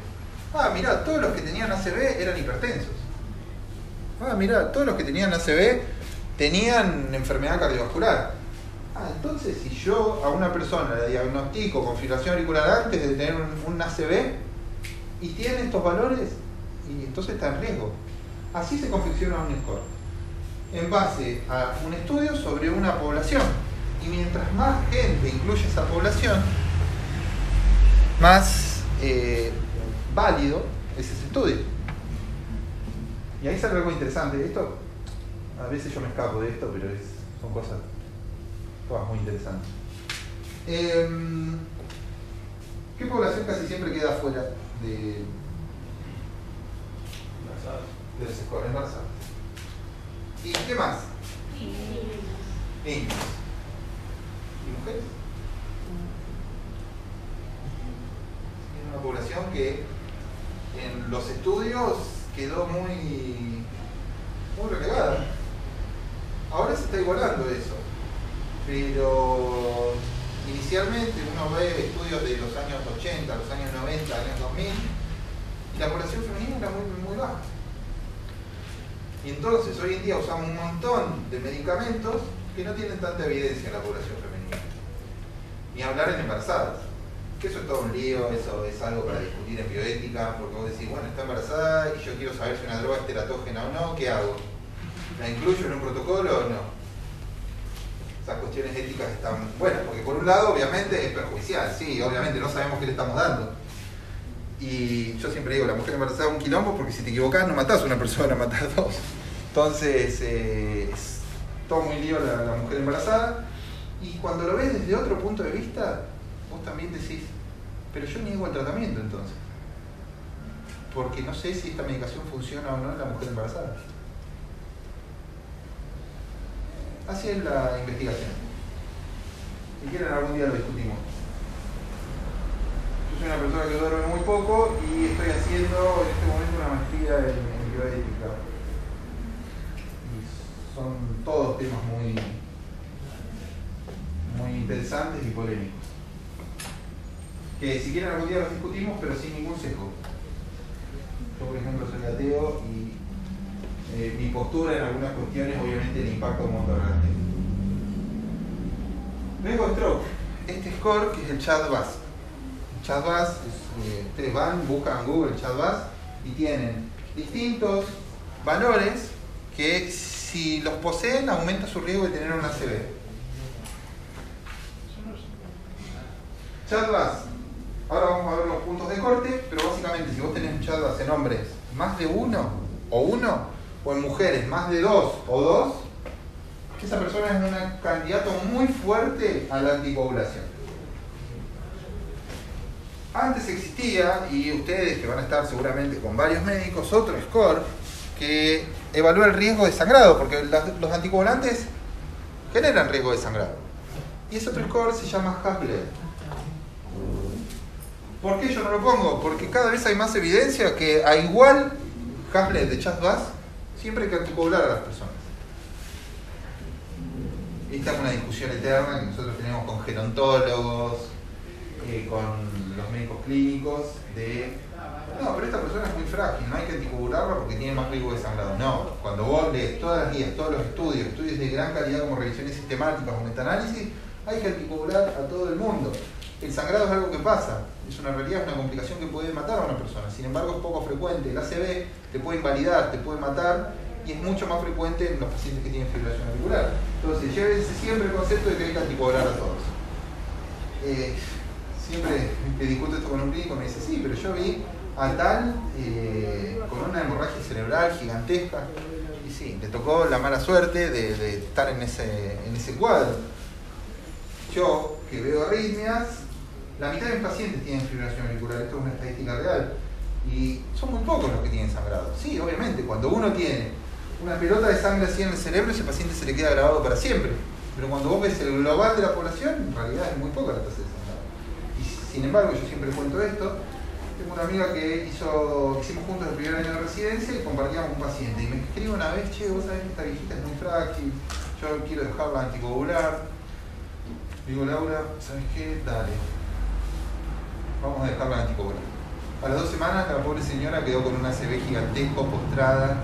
Speaker 1: Ah, mirá, todos los que tenían ACV eran hipertensos. Ah, mirá, todos los que tenían ACV tenían enfermedad cardiovascular. Ah, entonces si yo a una persona le diagnostico con fibrilación auricular antes de tener un ACV y tiene estos valores, y entonces está en riesgo. Así se confecciona un score, en base a un estudio sobre una población. Y mientras más gente incluye esa población, más válido es ese estudio. Y ahí sale algo interesante. Esto, a veces yo me escapo de esto, pero son cosas todas muy interesantes. ¿Qué población casi siempre queda fuera de los scores? Embarazadas. ¿Y qué más? Niños. ¿Y mujeres? Es una población que en los estudios quedó muy relegada. Ahora se está igualando eso, pero inicialmente uno ve estudios de los años 80, los años 90, años 2000, y la población femenina era muy baja. Y entonces hoy en día usamos un montón de medicamentos que no tienen tanta evidencia en la población femenina. Ni hablar en embarazadas. Que eso es todo un lío, eso es algo para discutir en bioética, porque vos decís, bueno, está embarazada y yo quiero saber si una droga es teratógena o no, ¿qué hago? ¿La incluyo en un protocolo o no? Esas cuestiones éticas están buenas, porque por un lado obviamente es perjudicial, sí, obviamente no sabemos qué le estamos dando. Y yo siempre digo, la mujer embarazada es un quilombo porque si te equivocás no matás a una persona, matás dos. Entonces es todo muy lío la mujer embarazada. Y cuando lo ves desde otro punto de vista, vos también decís, pero yo niego el tratamiento entonces. Porque no sé si esta medicación funciona o no en la mujer embarazada. Así es la investigación. Si quieren algún día lo discutimos. Yo soy una persona que duerme muy poco y estoy haciendo en este momento una maestría en bioética. Y son todos temas muy interesantes y polémicos. Que si quieren algún día los discutimos, pero sin ningún sesgo. Yo, por ejemplo, soy ateo y mi postura en algunas cuestiones obviamente le impacta un montón a la gente. Luego stroke. Este score que es el CHA2-VAS. El CHA2-VAS, ustedes van, buscan en Google el CHA2-VAS y tienen distintos valores que si los poseen aumenta su riesgo de tener una ACV. CHA2-VAS. Ahora vamos a ver los puntos de corte, pero básicamente si vos tenés un CHA2-VAS en hombres más de uno, o en mujeres más de 2 o 2, esa persona es un candidato muy fuerte a la anticoagulación. Antes existía, y ustedes que van a estar seguramente con varios médicos, otro score que evalúa el riesgo de sangrado, porque los anticoagulantes generan riesgo de sangrado. Y ese otro score se llama Hasbled. ¿Por qué yo no lo pongo? Porque cada vez hay más evidencia que a igual Hasbled de CHA2-VAS siempre hay que anticoagular a las personas. Esta es una discusión eterna que nosotros tenemos con gerontólogos, con los médicos clínicos, no, pero esta persona es muy frágil, no hay que anticoagularla porque tiene más riesgo de sangrado. No, cuando vos lees todas las guías, todos los estudios de gran calidad como revisiones sistemáticas o metaanálisis, hay que anticoagular a todo el mundo. El sangrado es algo que pasa, es una realidad, es una complicación que puede matar a una persona. Sin embargo, es poco frecuente. El ACV te puede invalidar, te puede matar y es mucho más frecuente en los pacientes que tienen fibrilación auricular. Entonces, llévense siempre el concepto de que hay que anticoagular a todos. Siempre que discuto esto con un clínico me dice, sí, pero yo vi a tal con una hemorragia cerebral gigantesca. Y sí, le tocó la mala suerte de estar en ese cuadro. Yo, que veo arritmias, la mitad de mis pacientes tienen fibrilación auricular, esto es una estadística real, y son muy pocos los que tienen sangrado. Sí, obviamente, cuando uno tiene una pelota de sangre así en el cerebro, ese paciente se le queda grabado para siempre. Pero cuando vos ves el global de la población, en realidad es muy poca la tasa de sangrado. Y sin embargo, yo siempre cuento esto. Tengo una amiga que hicimos juntos el primer año de residencia y compartíamos un paciente. Y me escribe una vez, che, vos sabés que esta viejita es muy frágil, yo quiero dejarla anticoagular. Digo, Laura, ¿sabes qué? Dale. Vamos a dejarla anticoagular. A las 2 semanas la pobre señora quedó con un ACV gigantesco, postrada.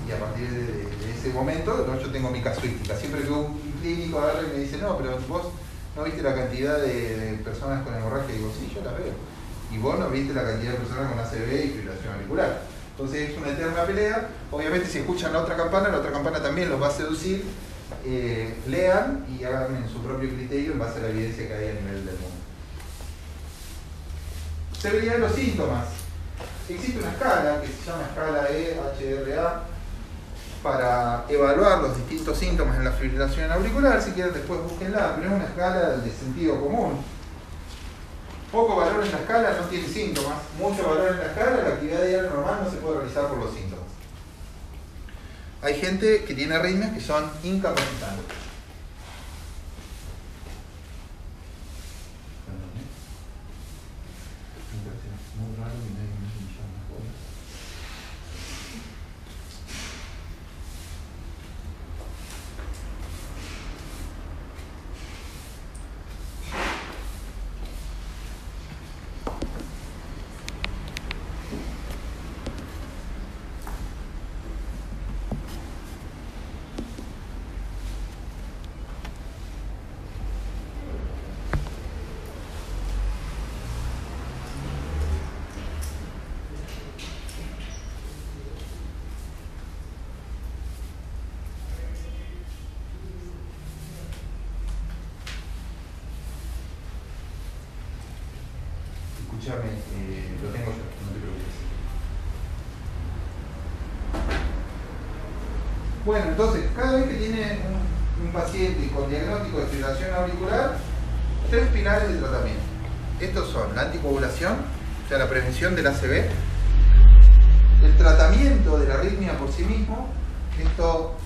Speaker 1: Y a partir de ese momento, ¿no? Yo tengo mi casuística. Siempre que un clínico agarra y me dice, no, pero vos no viste la cantidad de personas con hemorragia. Digo, sí, yo las veo. Y vos no viste la cantidad de personas con ACV y fibrilación auricular. Entonces es una eterna pelea. Obviamente si escuchan la otra campana también los va a seducir. Lean y hagan en su propio criterio en base a la evidencia que hay a nivel del mundo. Severidad de los síntomas. Existe una escala que se llama escala EHRA para evaluar los distintos síntomas en la fibrilación auricular. Si quieren después búsquenla, pero es una escala de sentido común. Poco valor en la escala no tiene síntomas, mucho valor en la escala, la actividad diaria normal no se puede realizar por los síntomas. Hay gente que tiene arritmias que son incapacitantes. Escúchame, lo tengo yo, no te preocupes. Bueno, entonces, cada vez que tiene un paciente con diagnóstico de fibrilación auricular, 3 pilares de tratamiento. Estos son la anticoagulación, o sea, la prevención del ACV, el tratamiento de la arritmia por sí mismo, esto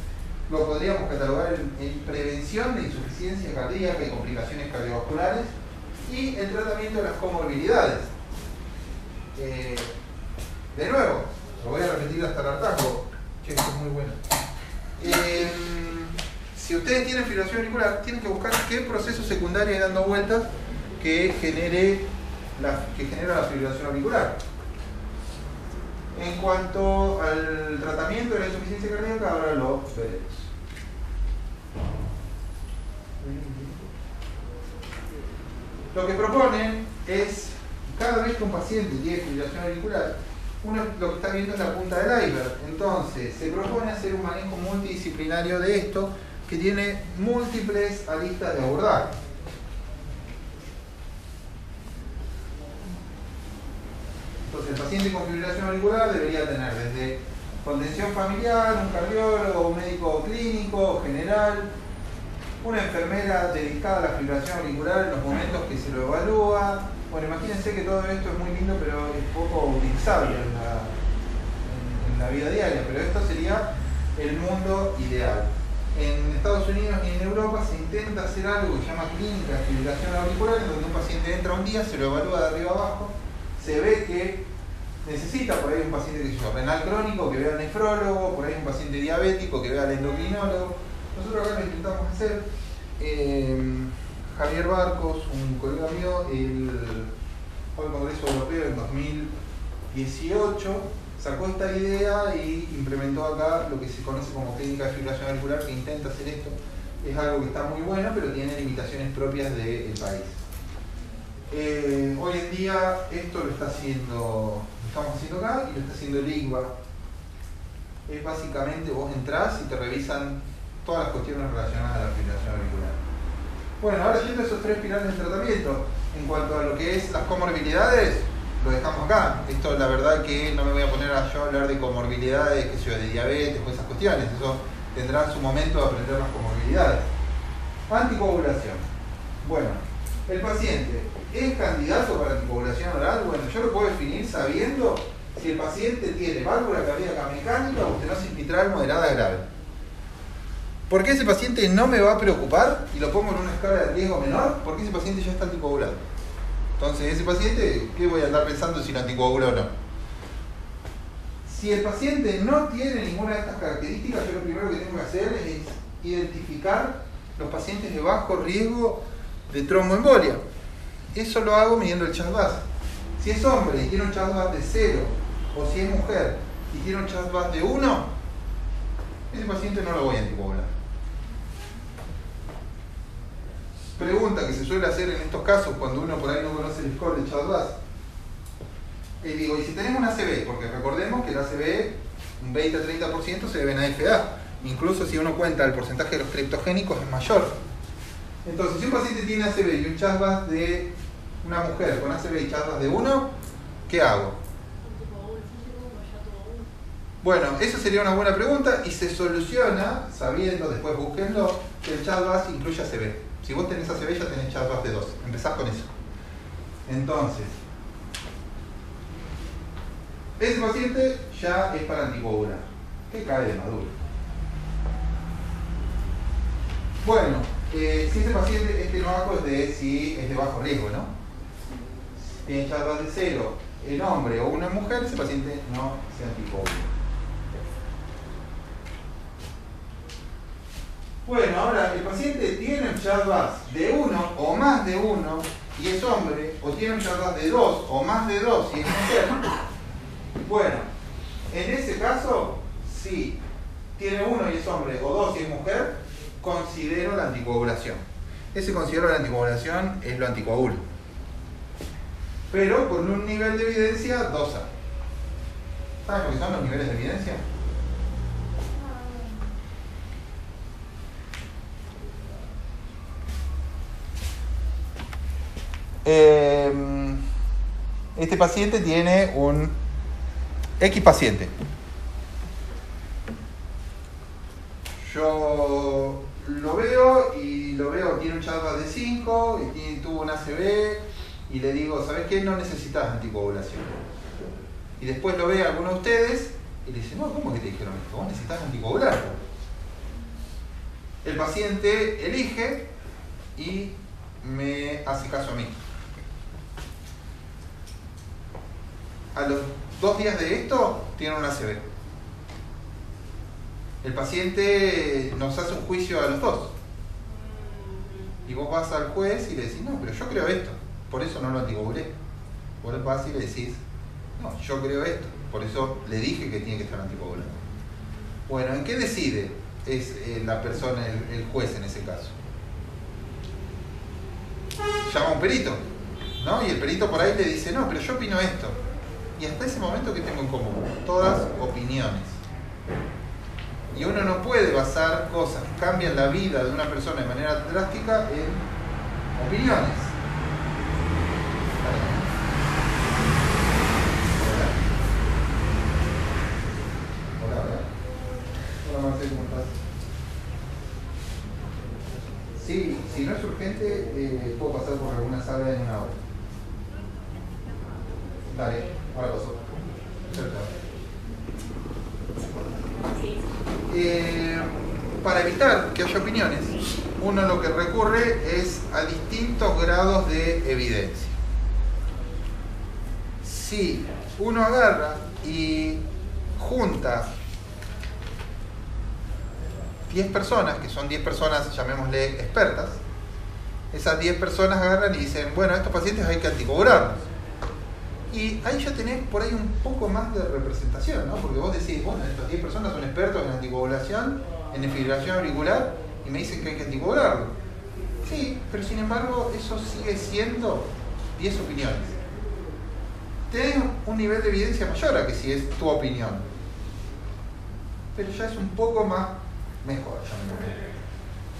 Speaker 1: lo podríamos catalogar en prevención de insuficiencia cardíaca y complicaciones cardiovasculares, y el tratamiento de las comorbilidades. De nuevo, lo voy a repetir hasta el hartazgo. Che, esto es muy bueno. Si ustedes tienen fibrilación auricular, tienen que buscar qué proceso secundario hay dando vueltas que genera la fibrilación auricular. En cuanto al tratamiento de la insuficiencia cardíaca, ahora lo veremos. Lo que proponen es, cada vez que un paciente tiene fibrilación auricular, uno lo que está viendo es la punta del iceberg. Entonces, se propone hacer un manejo multidisciplinario de esto, que tiene múltiples aristas de abordaje. Entonces, el paciente con fibrilación auricular debería tener desde contención familiar, un cardiólogo, un médico clínico, general, una enfermera dedicada a la fibrilación auricular en los momentos que se lo evalúa. Bueno, imagínense que todo esto es muy lindo, pero es poco utilizable en la vida diaria, pero esto sería el mundo ideal. En Estados Unidos y en Europa se intenta hacer algo que se llama clínica de fibrilación auricular, en donde un paciente entra un día, se lo evalúa de arriba abajo, se ve que necesita por ahí un paciente que se llama renal crónico, que vea al nefrólogo, por ahí un paciente diabético, que vea al endocrinólogo. Nosotros acá lo intentamos hacer. Javier Barcos, un colega mío, fue al Congreso Europeo en 2018, sacó esta idea y implementó acá lo que se conoce como clínica de fibrilación auricular, que intenta hacer esto. Es algo que está muy bueno, pero tiene limitaciones propias del país. Hoy en día esto lo estamos haciendo acá y lo está haciendo el IGBA. Es básicamente vos entrás y te revisan todas las cuestiones relacionadas a la fibrilación auricular. Bueno, ahora yendo a esos 3 pilares de tratamiento, en cuanto a lo que es las comorbilidades, lo dejamos acá. Esto la verdad que no me voy a poner a yo hablar de comorbilidades, que sea de diabetes o esas cuestiones, eso tendrá su momento de aprender las comorbilidades. Anticoagulación. Bueno, el paciente es candidato para anticoagulación oral. Bueno, yo lo puedo definir sabiendo si el paciente tiene válvula cardíaca mecánica o estenosis mitral moderada grave. ¿Por qué ese paciente no me va a preocupar? Y lo pongo en una escala de riesgo menor, porque ese paciente ya está anticoagulado. Entonces, ese paciente, ¿qué voy a andar pensando si lo anticoagula o no? Si el paciente no tiene ninguna de estas características, yo lo primero que tengo que hacer es identificar los pacientes de bajo riesgo de tromboembolia. Eso lo hago midiendo el CHA2. Si es hombre y tiene un CHA2 de 0, o si es mujer y tiene un CHA2 de 1, ese paciente no lo voy a anticoagular. Pregunta que se suele hacer en estos casos cuando uno por ahí no conoce el score de CHA2. Digo, y si tenemos una ACV, porque recordemos que la ACV, un 20-30% se debe a FA. Incluso si uno cuenta el porcentaje de los criptogénicos es mayor. Entonces, si un paciente tiene ACV y un CHA2 de una mujer con ACV y CHA2 de 1, ¿qué hago? Bueno, esa sería una buena pregunta y se soluciona sabiendo, después búsquenlo, que el CHA2 incluye ACV. Si vos tenés ACV ya tenés CHA2 de 2. Empezás con eso. Entonces, ese paciente ya es para anticoagular. Que cae de maduro. Bueno, si ese paciente, este no hago es de si es de bajo riesgo, ¿no? Tiene CHA2 de 0 en hombre o una mujer, ese paciente no se anticoagula. Bueno, ahora el paciente tiene un CHA2 de 1 o más de 1 y es hombre, o tiene un CHA2 de 2 o más de 2 y es mujer. Bueno, en ese caso, si tiene 1 y es hombre o 2 y es mujer, considero la anticoagulación. Ese considero la anticoagulación es lo anticoagulo. Pero con un nivel de evidencia 2A. ¿Saben lo que son los niveles de evidencia? Este paciente tiene un X paciente. Yo lo veo tiene un CHA2 de 5 y tuvo un ACV y le digo, ¿sabes qué? No necesitas anticoagulación. Y después lo ve a alguno de ustedes y le dice, no, ¿cómo que te dijeron esto? Vos necesitas anticoagular. El paciente elige y me hace caso a mí. A los 2 días de esto tiene un ACV. El paciente nos hace un juicio a los 2. Y vos vas al juez y le decís, no, pero yo creo esto, por eso no lo anticoagulé. Vos vas y le decís, no, yo creo esto, por eso le dije que tiene que estar anticoagulado. Bueno, ¿en qué decide la persona, el juez en ese caso? Llama a un perito, ¿no? Y el perito por ahí le dice, no, pero yo opino esto. Y hasta ese momento, ¿qué tengo en común? Todas opiniones. Y uno no puede basar cosas que cambian la vida de una persona de manera drástica en opiniones. Hola Marcelo, ¿cómo estás? Sí, si no es urgente, puedo pasar por alguna sala en 1 hora. Dale, ahora paso. Para evitar que haya opiniones, uno lo que recurre es a distintos grados de evidencia. Si uno agarra y junta 10 personas, que son 10 personas, llamémosle expertas, esas 10 personas agarran y dicen, bueno, a estos pacientes hay que anticoagularlos. Y ahí ya tenés por ahí un poco más de representación, ¿no? Porque vos decís, bueno, estas 10 personas son expertos en anticoagulación, en desfibrilación auricular, y me dicen que hay que anticoagularlo. Sí, pero sin embargo, eso sigue siendo 10 opiniones. Tenés un nivel de evidencia mayor a que si es tu opinión. Pero ya es un poco más mejor.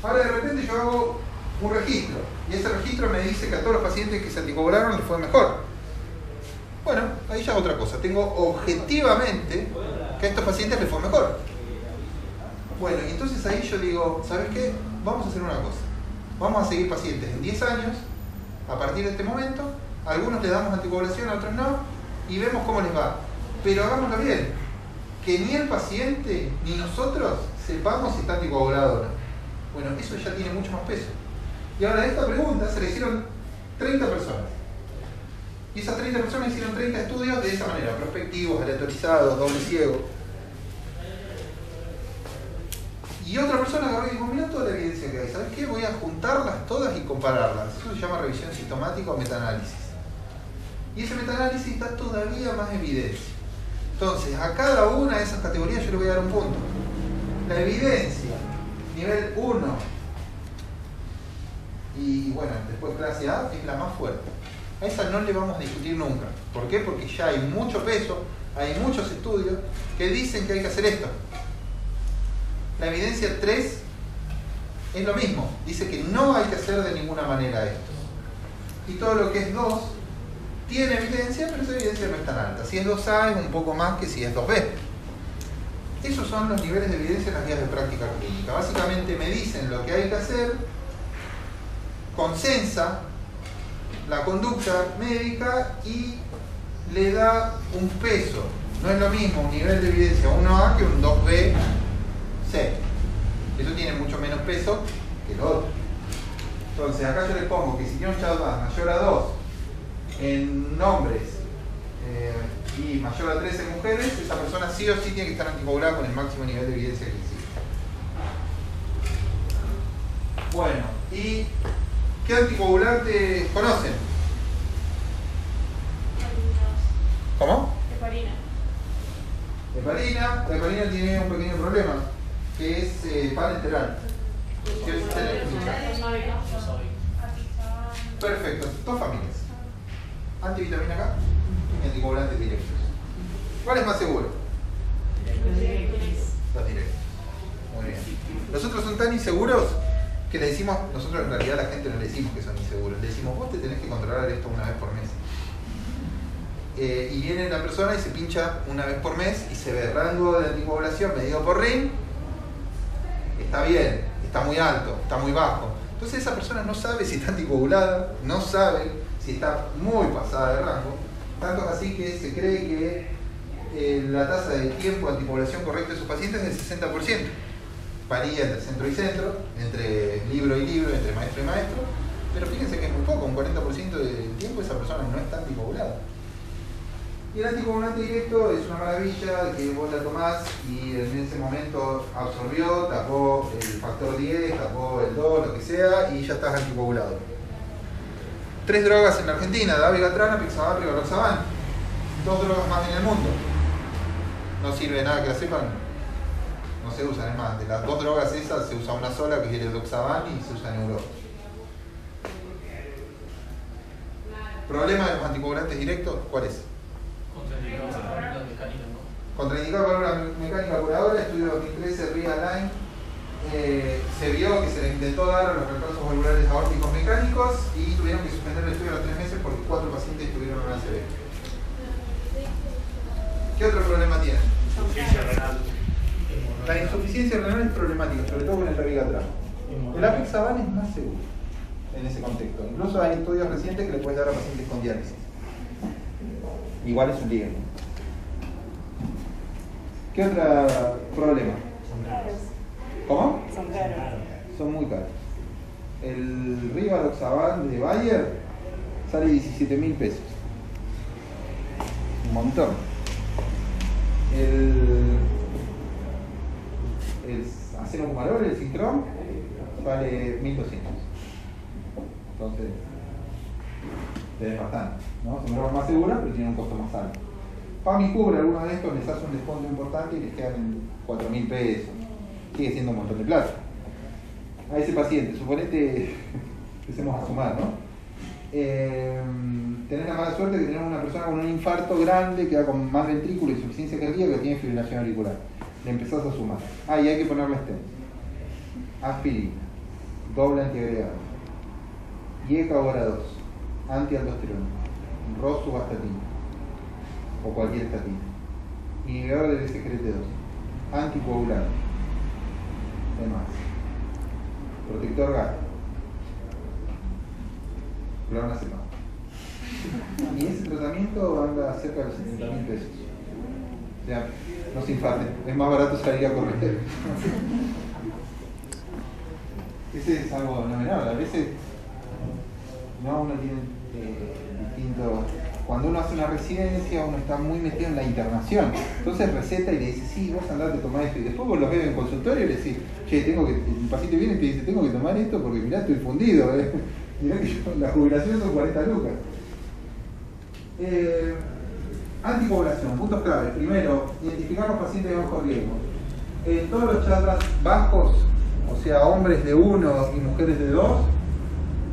Speaker 1: Ahora de repente yo hago un registro, y ese registro me dice que a todos los pacientes que se anticoagularon les fue mejor. Bueno, ahí ya otra cosa. Tengo objetivamente que a estos pacientes les fue mejor. Bueno, y entonces ahí yo digo, ¿sabes qué? Vamos a hacer una cosa. Vamos a seguir pacientes en 10 años, a partir de este momento. A algunos le damos anticoagulación, a otros no, y vemos cómo les va. Pero hagámoslo bien. Que ni el paciente ni nosotros sepamos si está anticoagulado o no. Bueno, eso ya tiene mucho más peso. Y ahora esta pregunta se le hicieron 30 personas. Y esas 30 personas hicieron 30 estudios de esa manera, prospectivos, aleatorizados, doble ciego. Y otra persona agarró y dijo, mira toda la evidencia que hay, ¿sabes qué? Voy a juntarlas todas y compararlas. Eso se llama revisión sistemática o metaanálisis. Y ese metaanálisis da todavía más evidencia. Entonces, a cada una de esas categorías yo le voy a dar un punto. La evidencia, nivel 1, y bueno, después clase A, es la más fuerte. A esa no le vamos a discutir nunca. ¿Por qué? Porque ya hay mucho peso, hay muchos estudios que dicen que hay que hacer esto. La evidencia 3 es lo mismo, dice que no hay que hacer de ninguna manera esto. Y todo lo que es 2 tiene evidencia, pero esa evidencia no es tan alta. Si es 2A es un poco más que si es 2B. Esos son los niveles de evidencia en las guías de práctica clínica. Básicamente me dicen lo que hay que hacer, consensa la conducta médica y le da un peso. No es lo mismo un nivel de evidencia 1A que un 2B. C. Eso tiene mucho menos peso que lo otro. Entonces acá yo les pongo que si tiene un Chalmers mayor a 2 en hombres y mayor a 3 en mujeres, esa persona sí o sí tiene que estar anticoagulada con el máximo nivel de evidencia que existe. Bueno, ¿y qué anticoagulantes conocen? ¿Cómo?
Speaker 2: Heparina.
Speaker 1: La heparina tiene un pequeño problema, que es parenteral. ¿Quieres tener? Perfecto, dos familias. Antivitamina K y anticoagulantes directos. ¿Cuál es más seguro? Los directos. Muy bien. Los otros son tan inseguros que le decimos, nosotros en realidad a la gente no le decimos que son inseguros, le decimos vos te tenés que controlar esto una vez por mes. Y viene la persona y se pincha una vez por mes y se ve el rango de anticoagulación medido por RIN, está bien, está muy alto, está muy bajo. Entonces esa persona no sabe si está anticoagulada, no sabe si está muy pasada de rango, tanto es así que se cree que la tasa de tiempo de anticoagulación correcta de sus pacientes es del 60%. Varía entre centro y centro, entre libro y libro, entre maestro y maestro, pero fíjense que es muy poco, un 40% del tiempo esa persona no está anticoagulada. Y el anticoagulante directo es una maravilla que vos la tomás y en ese momento absorbió, tapó el factor 10, tapó el 2, lo que sea, y ya estás anticoagulado. 3 drogas en la Argentina, dabigatran, apixaban, rivaroxaban. 2 drogas más en el mundo. No sirve de nada que la sepan, no se usan, es más, de las 2 drogas esas se usa una sola, que es el edoxaban, y se usa en Europa. ¿Problema de los anticoagulantes directos? ¿Cuál es? Contraindicado por una mecánica curadora, estudio 2013, RIA Line, se vio que se le intentó dar a los retrasos valvulares aórticos mecánicos y tuvieron que suspender el estudio a los 3 meses porque 4 pacientes tuvieron una ACV. ¿Qué otro problema tienen?
Speaker 5: Insuficiencia renal.
Speaker 1: La insuficiencia renal es problemática, sobre todo con el dabigatran. El apixaban es más seguro en ese contexto. Incluso hay estudios recientes que le puedes dar a pacientes con diálisis. Igual es un lígano. ¿Qué otro problema?
Speaker 2: Son caros.
Speaker 1: ¿Cómo?
Speaker 2: Son caros.
Speaker 1: Son muy caros. El rivaroxaban de Bayer sale 17.000 pesos. Un montón. El acenofumarol, el Cincron, vale 1.200. Entonces, es bastante, ¿no? Son drogas más seguras, pero tienen un costo más alto. PAMI cubre algunos de estos, les hace un descuento importante y les quedan en 4.000 pesos. Sigue siendo un montón de plata. A ese paciente, suponete, empecemos a sumar, ¿no? Tenés la mala suerte de que tenemos una persona con un infarto grande, que va con más ventrículo y insuficiencia cardíaca, que tiene fibrilación auricular. Le empezás a sumar. Ah, y hay que ponerle stent. Aspirina, doble antiagregado, IECA 2, antialdosterona, rosuvastatina o cualquier estatina, inhibidor del SGLT2, anticoagulante, demás, protector gástrico, clonazepam. Y ese tratamiento anda cerca de los 70.000 pesos. O sea, no se infarten, es más barato salir a correr. Ese es algo no menor. A veces no, uno tiene distintos. Cuando uno hace una residencia, uno está muy metido en la internación. Entonces receta y le dice, sí, vos andate a tomar esto. Y después vos los ves en consultorio y le decís, che, tengo que. El paciente viene y te dice, tengo que tomar esto porque mirá, estoy fundido. Mirá que la jubilación son 40 lucas. Anticoagulación, puntos claves. Primero, identificar los pacientes de bajo riesgo. En todos los chakras bajos, o sea, hombres de 1 y mujeres de 2,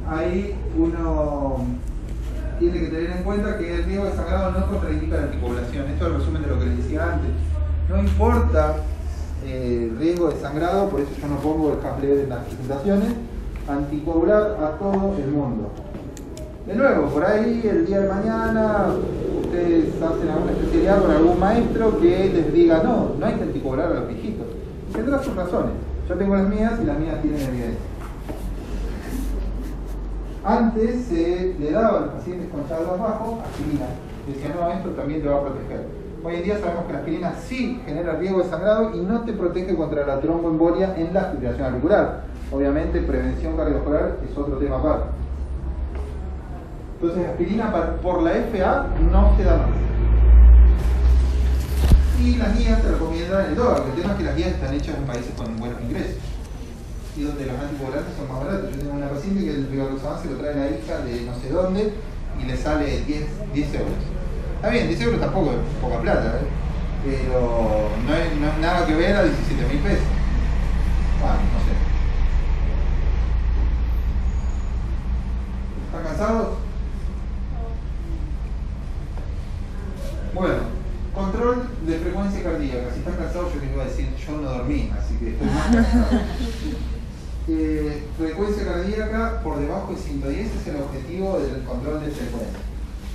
Speaker 1: ahí uno tiene que tener en cuenta que el riesgo de sangrado no contraindica la anticoagulación. Esto es el resumen de lo que les decía antes. No importa el riesgo de sangrado, por eso yo no pongo el Hasler en las presentaciones, anticoagular a todo el mundo. De nuevo, por ahí el día de mañana ustedes hacen alguna especialidad con algún maestro que les diga no hay que anticoagular a los viejitos. Tendrá sus razones. Yo tengo las mías y las mías tienen evidencia. Antes se le daba a los pacientes con chakras bajos aspirina. Decían, no, esto también te va a proteger. Hoy en día sabemos que la aspirina sí genera riesgo de sangrado y no te protege contra la tromboembolia en la fibrilación auricular. Obviamente, prevención cardiovascular es otro tema aparte. Entonces, aspirina por la FA no se da más. Y las guías te recomiendan el dólar. El tema es que las guías están hechas en países con buenos ingresos y donde los anticoagulantes son más baratos. Yo tengo una paciente que el rivaroxaban se lo trae la hija de no sé dónde y le sale 10 euros. Está bien, 10 euros tampoco es poca plata, pero no es nada que ver a 17.000 pesos. Bueno, no sé. ¿Están cansados? Bueno, control de frecuencia cardíaca. Si están cansados, yo les iba a decir, yo no dormí, así que estoy más cansado. Frecuencia cardíaca por debajo de 110 es el objetivo del control de frecuencia.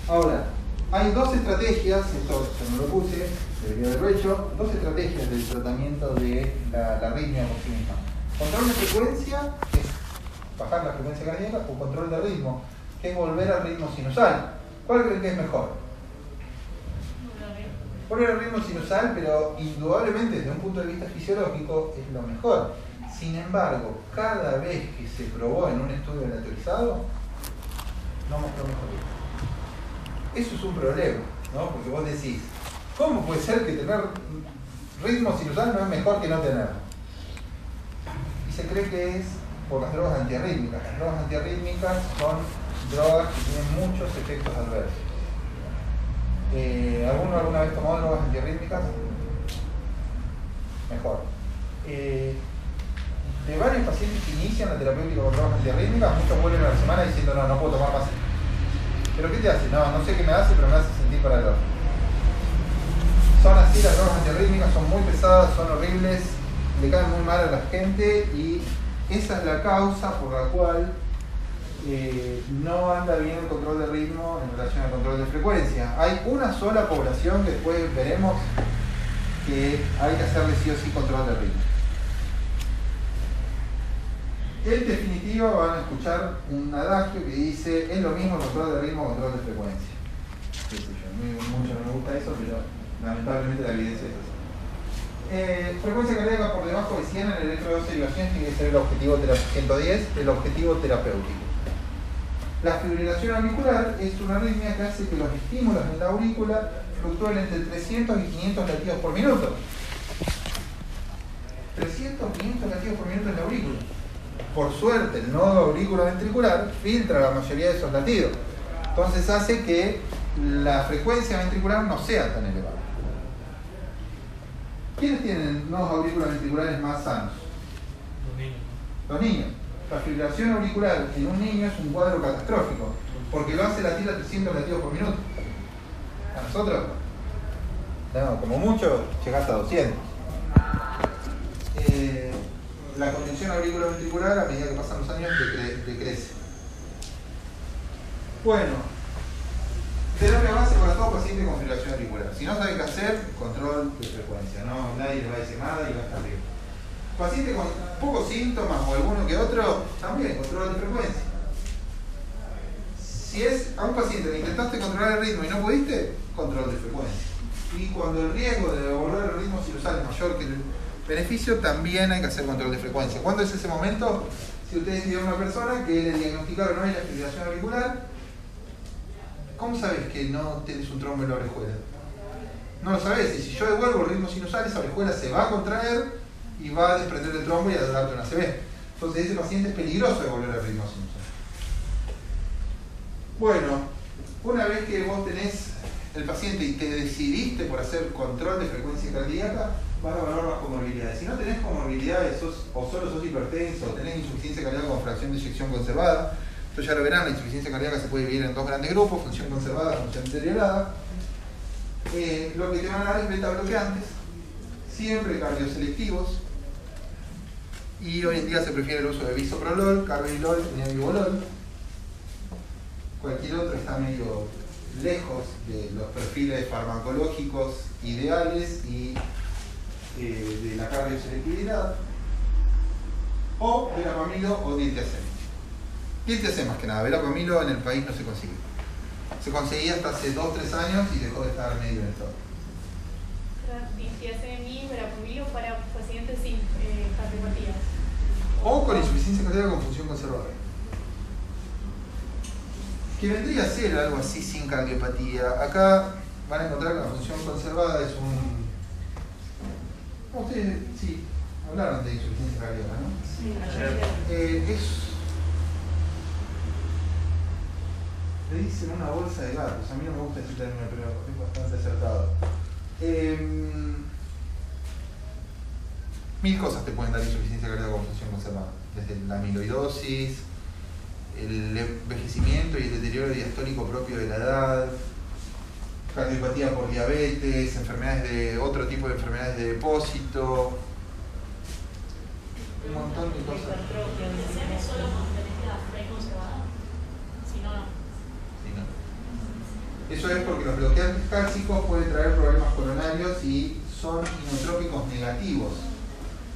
Speaker 1: Ahora, hay dos estrategias, esto yo no lo puse, debería haberlo hecho, dos estrategias del tratamiento de la arritmia por sí misma. Control de frecuencia, que es bajar la frecuencia cardíaca, o control de ritmo, que es volver al ritmo sinusal. ¿Cuál creen que es mejor? Volver al ritmo sinusal, pero indudablemente desde un punto de vista fisiológico es lo mejor. Sin embargo, cada vez que se probó en un estudio aleatorizado, no mostró mejoría. Eso es un problema, ¿no? Porque vos decís, ¿cómo puede ser que tener ritmo sinusal no es mejor que no tenerlo? Y se cree que es por las drogas antiarrítmicas. Las drogas antiarrítmicas son drogas que tienen muchos efectos adversos. ¿Alguno alguna vez tomó drogas antiarrítmicas? Mejor. De varios pacientes que inician la terapéutica con drogas antiarrítmicas, muchos vuelven a la semana diciendo no puedo tomar más. ¿Pero qué te hace? No sé qué me hace, pero me hace sentir para el otro. Son así las drogas antiarrítmicas, son muy pesadas, son horribles, le caen muy mal a la gente y esa es la causa por la cual no anda bien el control de ritmo en relación al control de frecuencia. Hay una sola población que después veremos que hay que hacerle sí o sí control de ritmo. En definitiva van a escuchar un adagio que dice es lo mismo control de ritmo que control de frecuencia. Mucho no me gusta eso, pero lamentablemente la evidencia es así. Frecuencia cardíaca por debajo de 100 en el electroderivación tiene que ser el objetivo 110, el objetivo terapéutico. La fibrilación auricular es una arritmia que hace que los estímulos en la aurícula fluctúen entre 300 y 500 latidos por minuto. 300 y 500 latidos por minuto en la aurícula. Por suerte, el nodo auriculoventricular filtra la mayoría de esos latidos. Entonces hace que la frecuencia ventricular no sea tan elevada. ¿Quiénes tienen nodos auriculoventriculares más sanos?
Speaker 4: Los niños.
Speaker 1: Los niños. La fibrilación auricular en un niño es un cuadro catastrófico, porque lo hace latir a 300 latidos por minuto. A nosotros, no, como mucho, llegás a 200. La contención auriculoventricular a medida que pasan los años decrece. Bueno, terapia base para todo paciente con fibrilación auricular. Si no sabe qué hacer, control de frecuencia. No, nadie le va a decir nada y va a estar bien. Paciente con pocos síntomas o alguno que otro, también control de frecuencia. Si es a un paciente que intentaste controlar el ritmo y no pudiste, control de frecuencia. Y cuando el riesgo de devolver el ritmo sinusal es mayor que el beneficio, también hay que hacer control de frecuencia. ¿Cuándo es ese momento? Si ustedes tienen una persona que le diagnosticaron hoy la fibrilación auricular, ¿cómo sabes que no tienes un trombo en la orejuela? No lo sabes, y si yo devuelvo el ritmo sinusal, esa orejuela se va a contraer y va a desprender el trombo y a darte una ACV. Entonces ese paciente es peligroso devolver el ritmo sinusal. Bueno, una vez que vos tenés el paciente y te decidiste por hacer control de frecuencia cardíaca, vas a evaluar las comorbilidades. Si no tenés comorbilidades, o solo sos hipertenso, o tenés insuficiencia cardíaca con fracción de eyección conservada, esto ya lo verán, la insuficiencia cardíaca se puede dividir en dos grandes grupos, función conservada, función deteriorada. Lo que te van a dar es beta bloqueantes, siempre cardioselectivos, y hoy en día se prefiere el uso de bisoprolol, carvedilol y nebivolol. Cualquier otro está medio lejos de los perfiles farmacológicos ideales y de la cardioselectividad, o verapamilo o diltiazem. Diltiazem más que nada, verapamilo en el país no se consigue. Se conseguía hasta hace 2 o 3 años y dejó de estar medio en el top.
Speaker 2: Diltiazem y verapamilo para pacientes sin cardiopatía.
Speaker 1: O con insuficiencia cardíaca con función conservada. Que vendría a ser algo así sin cardiopatía. Acá van a encontrar que la función conservada es un... Ustedes sí, hablaron de insuficiencia cardíaca, ¿no?
Speaker 2: Sí.
Speaker 1: Le dicen una bolsa de gatos. A mí no me gusta ese término, pero es bastante acertado. 1000 cosas te pueden dar insuficiencia cardíaca con función conservada. Desde la amiloidosis, el envejecimiento y el deterioro diastólico propio de la edad, cardiopatía por diabetes, enfermedades de otro tipo de enfermedades de depósito, un montón de cosas.
Speaker 3: ¿Diltiazem es solo cuando tenés la fray conservada? Si no, no.
Speaker 1: Sí, no. Eso es porque los bloqueantes cálcicos pueden traer problemas coronarios y son inotrópicos negativos.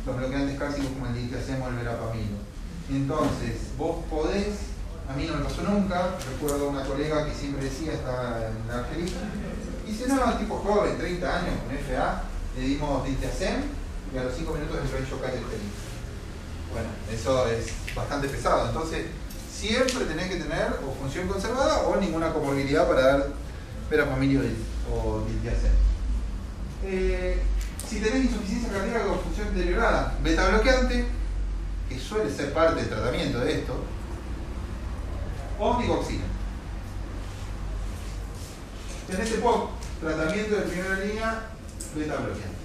Speaker 1: Los bloqueantes cálcicos como el diltiazem o el verapamilo. Entonces, vos podés, a mí no me pasó nunca, recuerdo una colega que siempre decía, estaba en la Argelita, y dice, no, tipo joven, 30 años, con FA, le dimos diltiazem y a los 5 minutos entró en shock cardiogénico. Bueno, eso es bastante pesado, entonces siempre tenés que tener o función conservada o ninguna comorbilidad para dar verapamilo o diltiazem. Si tenés insuficiencia cardíaca con función deteriorada, beta bloqueante, que suele ser parte del tratamiento de esto, o digoxina. Tenés EPOC, tratamiento de primera línea, beta bloqueante.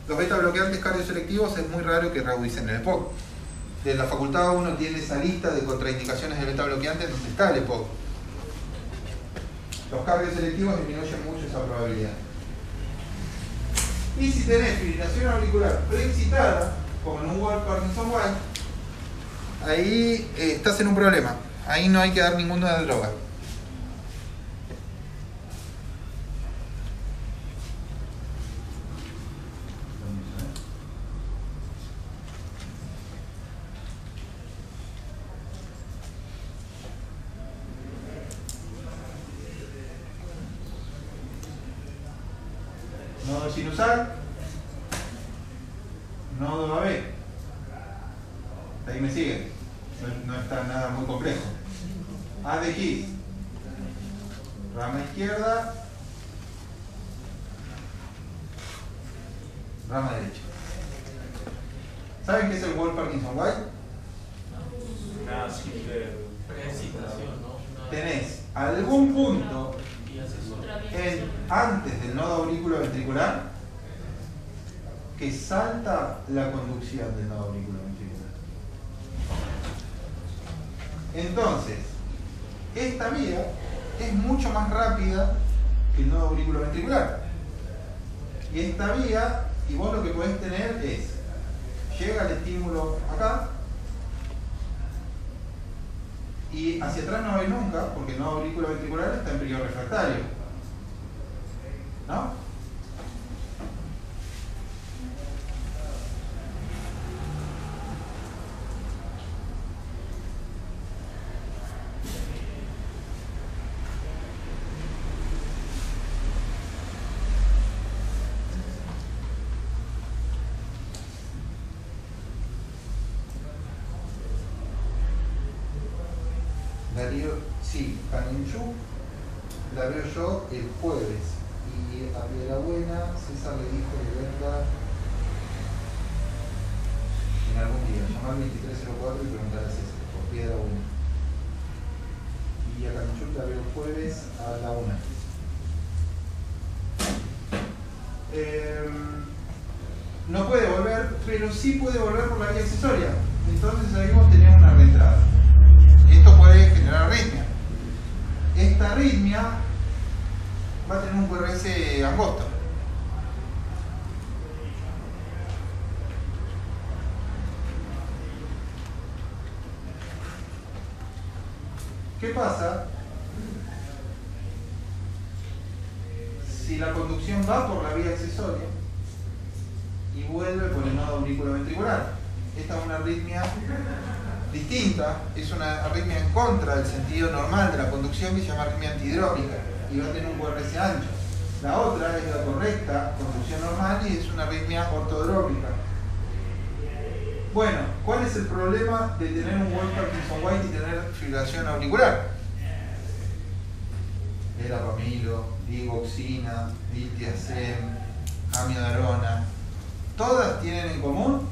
Speaker 1: Los beta bloqueantes cardioselectivos es muy raro que reudicen el EPOC. De la facultad uno tiene esa lista de contraindicaciones de beta bloqueantes donde está el EPOC. Los cardioselectivos disminuyen mucho esa probabilidad. Y si tenés fibrilación auricular preexcitada, como en un Wolff-Parkinson-White, ahí estás en un problema. Ahí no hay que dar ninguna droga. Nodo sinusal, nodo AB. Ahí me siguen. No está nada muy complejo. A de His, rama izquierda, rama derecha. ¿Saben qué es el Wolff-Parkinson-White?
Speaker 5: Una simple
Speaker 4: Precipitación, ¿no?
Speaker 1: Tenés algún punto antes del nodo auriculoventricular que salta la conducción del nodo auriculoventricular. Entonces, esta vía es mucho más rápida que el nodo auriculoventricular. Y esta vía, y vos lo que podés tener es, llega el estímulo acá, y hacia atrás no va a ir nunca, porque el nodo auriculoventricular está en periodo refractario. ¿No? Darío, sí, Caninchú la veo yo el jueves. Y a Piedra Buena, César le dijo de verla en algún día. Llamar al 2304 y preguntar a César por Piedra Buena. Y a Caninchú la veo el jueves a la 1. No puede volver, pero sí puede volver por la vía accesoria. Entonces ahí vos tenés una reentrada. Esto puede generar arritmia. Esta arritmia va a tener un QRS angosto. ¿Qué pasa si la conducción va por la vía accesoria y vuelve por el nodo auriculoventricular? Esta es una arritmia distinta, es una arritmia en contra del sentido normal de la conducción que se llama arritmia antidrómica y va a tener un QRS ancho. La otra es la correcta conducción normal y es una arritmia ortodrómica. Bueno, ¿cuál es el problema de tener un Wolff-Parkinson-White y tener fibrilación auricular? Verapamilo, digoxina, diltiazem, amiodarona, todas tienen en común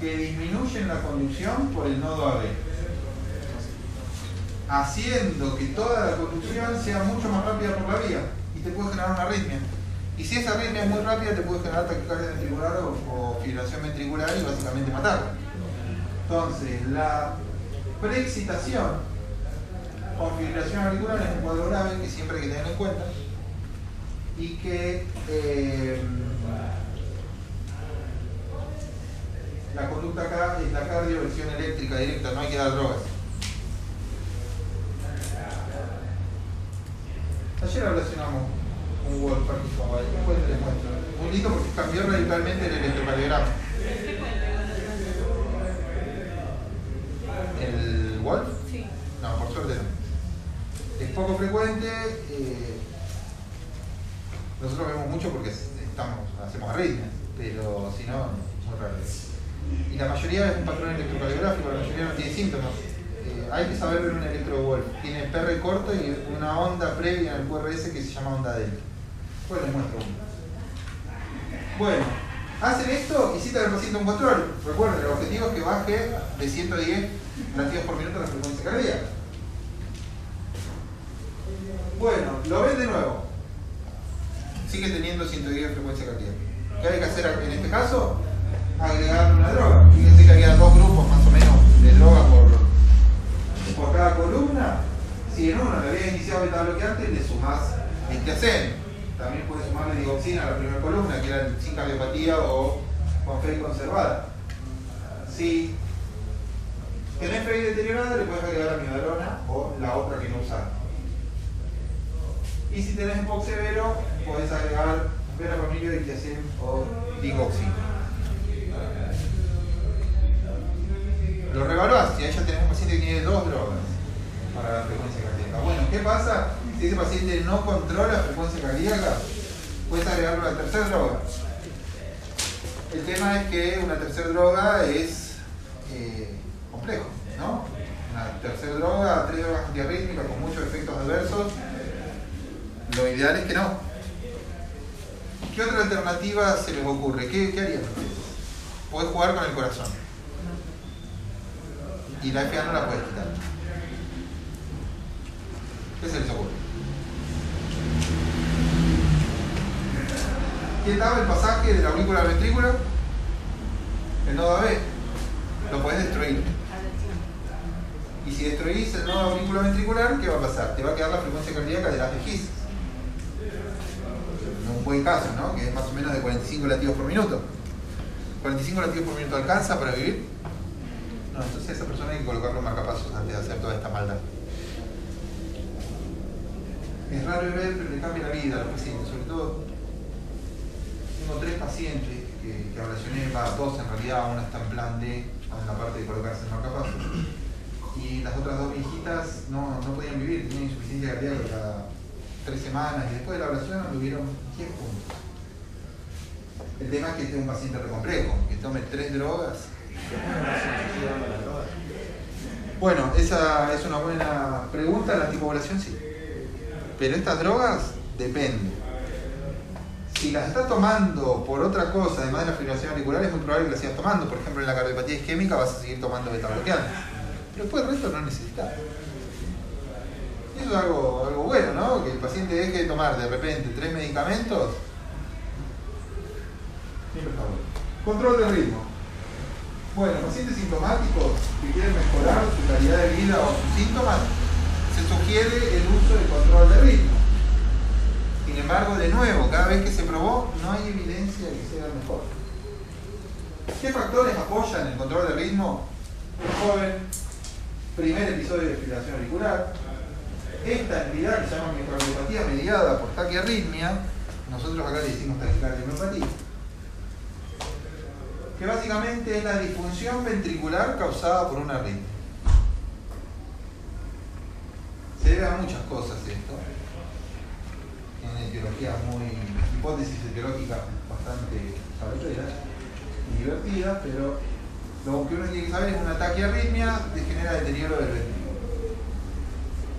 Speaker 1: que disminuyen la conducción por el nodo AB, haciendo que toda la conducción sea mucho más rápida por la vía y te puede generar una arritmia. Y si esa arritmia es muy rápida te puede generar taquicardia ventricular o fibrilación ventricular y básicamente matarla. Entonces, la preexcitación con fibrilación auricular es un cuadro grave que siempre hay que tener en cuenta y que la conducta acá es la cardioversión eléctrica directa, no hay que dar drogas. Ayer relacionamos un Wolff-Parkinson-White, después les muestro. Un lindo porque cambió radicalmente el electrocardiograma. ¿El Wolff?
Speaker 2: Sí.
Speaker 1: No, por suerte no. Es poco frecuente. Nosotros vemos mucho porque hacemos arritmias, pero si no, muy raro. Y la mayoría es un patrón electrocardiográfico, la mayoría no tiene síntomas. Hay que saber ver un electro Wolff. Tiene PR corto y una onda previa en el QRS que se llama onda delta. Pues les muestro uno. Bueno, hacen esto y citan al paciente un control. Recuerden, el objetivo es que baje de 110 latidos por minuto la frecuencia cardíaca. Bueno, lo ven de nuevo. Sigue teniendo 110 de frecuencia cardíaca. ¿Qué hay que hacer en este caso? Agregar una droga. Fíjense que había dos grupos más o menos de droga por cada columna. Si en uno le había iniciado beta bloqueante, le sumás diltiazem. También puedes sumarle digoxina a la primera columna, que era sin cardiopatía o con FEI conservada. Si tenés FEI deteriorada, le puedes agregar amiodarona o la otra que no usás. Y si tenés EPOC severo, podés agregar verapamilo, diltiazem o digoxina. Lo revaluás, si ahí ya tenés un paciente que tiene dos drogas para la frecuencia cardíaca. Bueno, ¿qué pasa si ese paciente no controla la frecuencia cardíaca? Puedes agregar una tercera droga. El tema es que una tercera droga es complejo, ¿no? Una tercera droga, 3 drogas antiarrítmicas con muchos efectos adversos. Lo ideal es que no. ¿Qué otra alternativa se les ocurre? ¿Qué harían ustedes? Podés jugar con el corazón. Y la FA no la puedes quitar. ¿Qué se les ocurre? ¿Quién daba el pasaje de la aurícula al ventrículo? El nodo AB. Lo podés destruir. Y si destruís el nodo auriculoventricular, ¿qué va a pasar? Te va a quedar la frecuencia cardíaca de las de His. En un buen caso, ¿no? Que es más o menos de 45 latidos por minuto. ¿45 latidos por minuto alcanza para vivir? No, entonces a esa persona hay que colocarlo en marcapasos antes de hacer toda esta maldad. Es raro de ver, pero le cambia la vida a los pacientes. Sobre todo, tengo 3 pacientes que relacioné, dos en realidad, una está en plan D, en la parte de colocarse en marcapasos. Y las otras 2 viejitas no podían vivir, tenían insuficiencia cardíaca cada 3 semanas y después de la ablación tuvieron 10 puntos. El tema es que este es un paciente re complejo, que tome 3 drogas. Bueno, esa es una buena pregunta. La anticoagulación sí. Pero estas drogas depende. Si las estás tomando por otra cosa, además de la fibrilación auricular, es muy probable que las sigas tomando. Por ejemplo, en la cardiopatía isquémica vas a seguir tomando beta-bloqueantes. Pero después el resto no necesitas. Y eso es algo bueno, ¿no? Que el paciente deje de tomar de repente 3 medicamentos. Siempre está bueno. Control de ritmo. Bueno, pacientes sintomáticos que quieren mejorar su calidad de vida o sus síntomas, se sugiere el uso de control de ritmo. Sin embargo, de nuevo, cada vez que se probó, no hay evidencia de que sea mejor. ¿Qué factores apoyan el control de ritmo? Un joven, primer episodio de fibrilación auricular, esta entidad que se llama miocardiopatía mediada por taquiarritmia, nosotros acá le decimos taquicardiomopatía, que básicamente es la disfunción ventricular causada por una arritmia. Se debe a muchas cosas esto. Tiene etiologías hipótesis etiológicas bastante sabroseras y divertidas, pero lo que uno tiene que saber es que una taquiarritmia genera deterioro del ventrículo.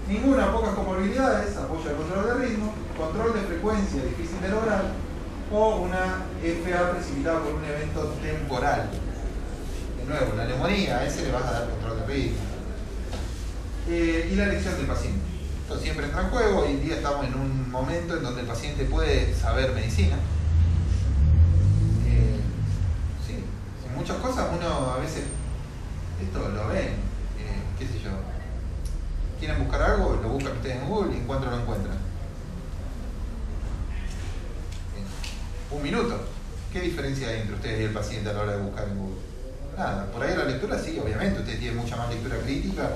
Speaker 1: Ninguna, pocas comorbilidades, apoyo al control de ritmo, control de frecuencia difícil de lograr, o una FA precipitada por un evento temporal. De nuevo, la neumonía, a ese le vas a dar control de ritmo. Y la elección del paciente. Esto siempre entra en juego. Hoy en día estamos en un momento en donde el paciente puede saber medicina. Sí, muchas cosas uno a veces, esto lo ven, qué sé yo. ¿Quieren buscar algo? Lo buscan ustedes en Google y en cuanto lo encuentran. Un minuto. ¿Qué diferencia hay entre ustedes y el paciente a la hora de buscar en Google? Nada. Por ahí la lectura sí, obviamente. Ustedes tienen mucha más lectura crítica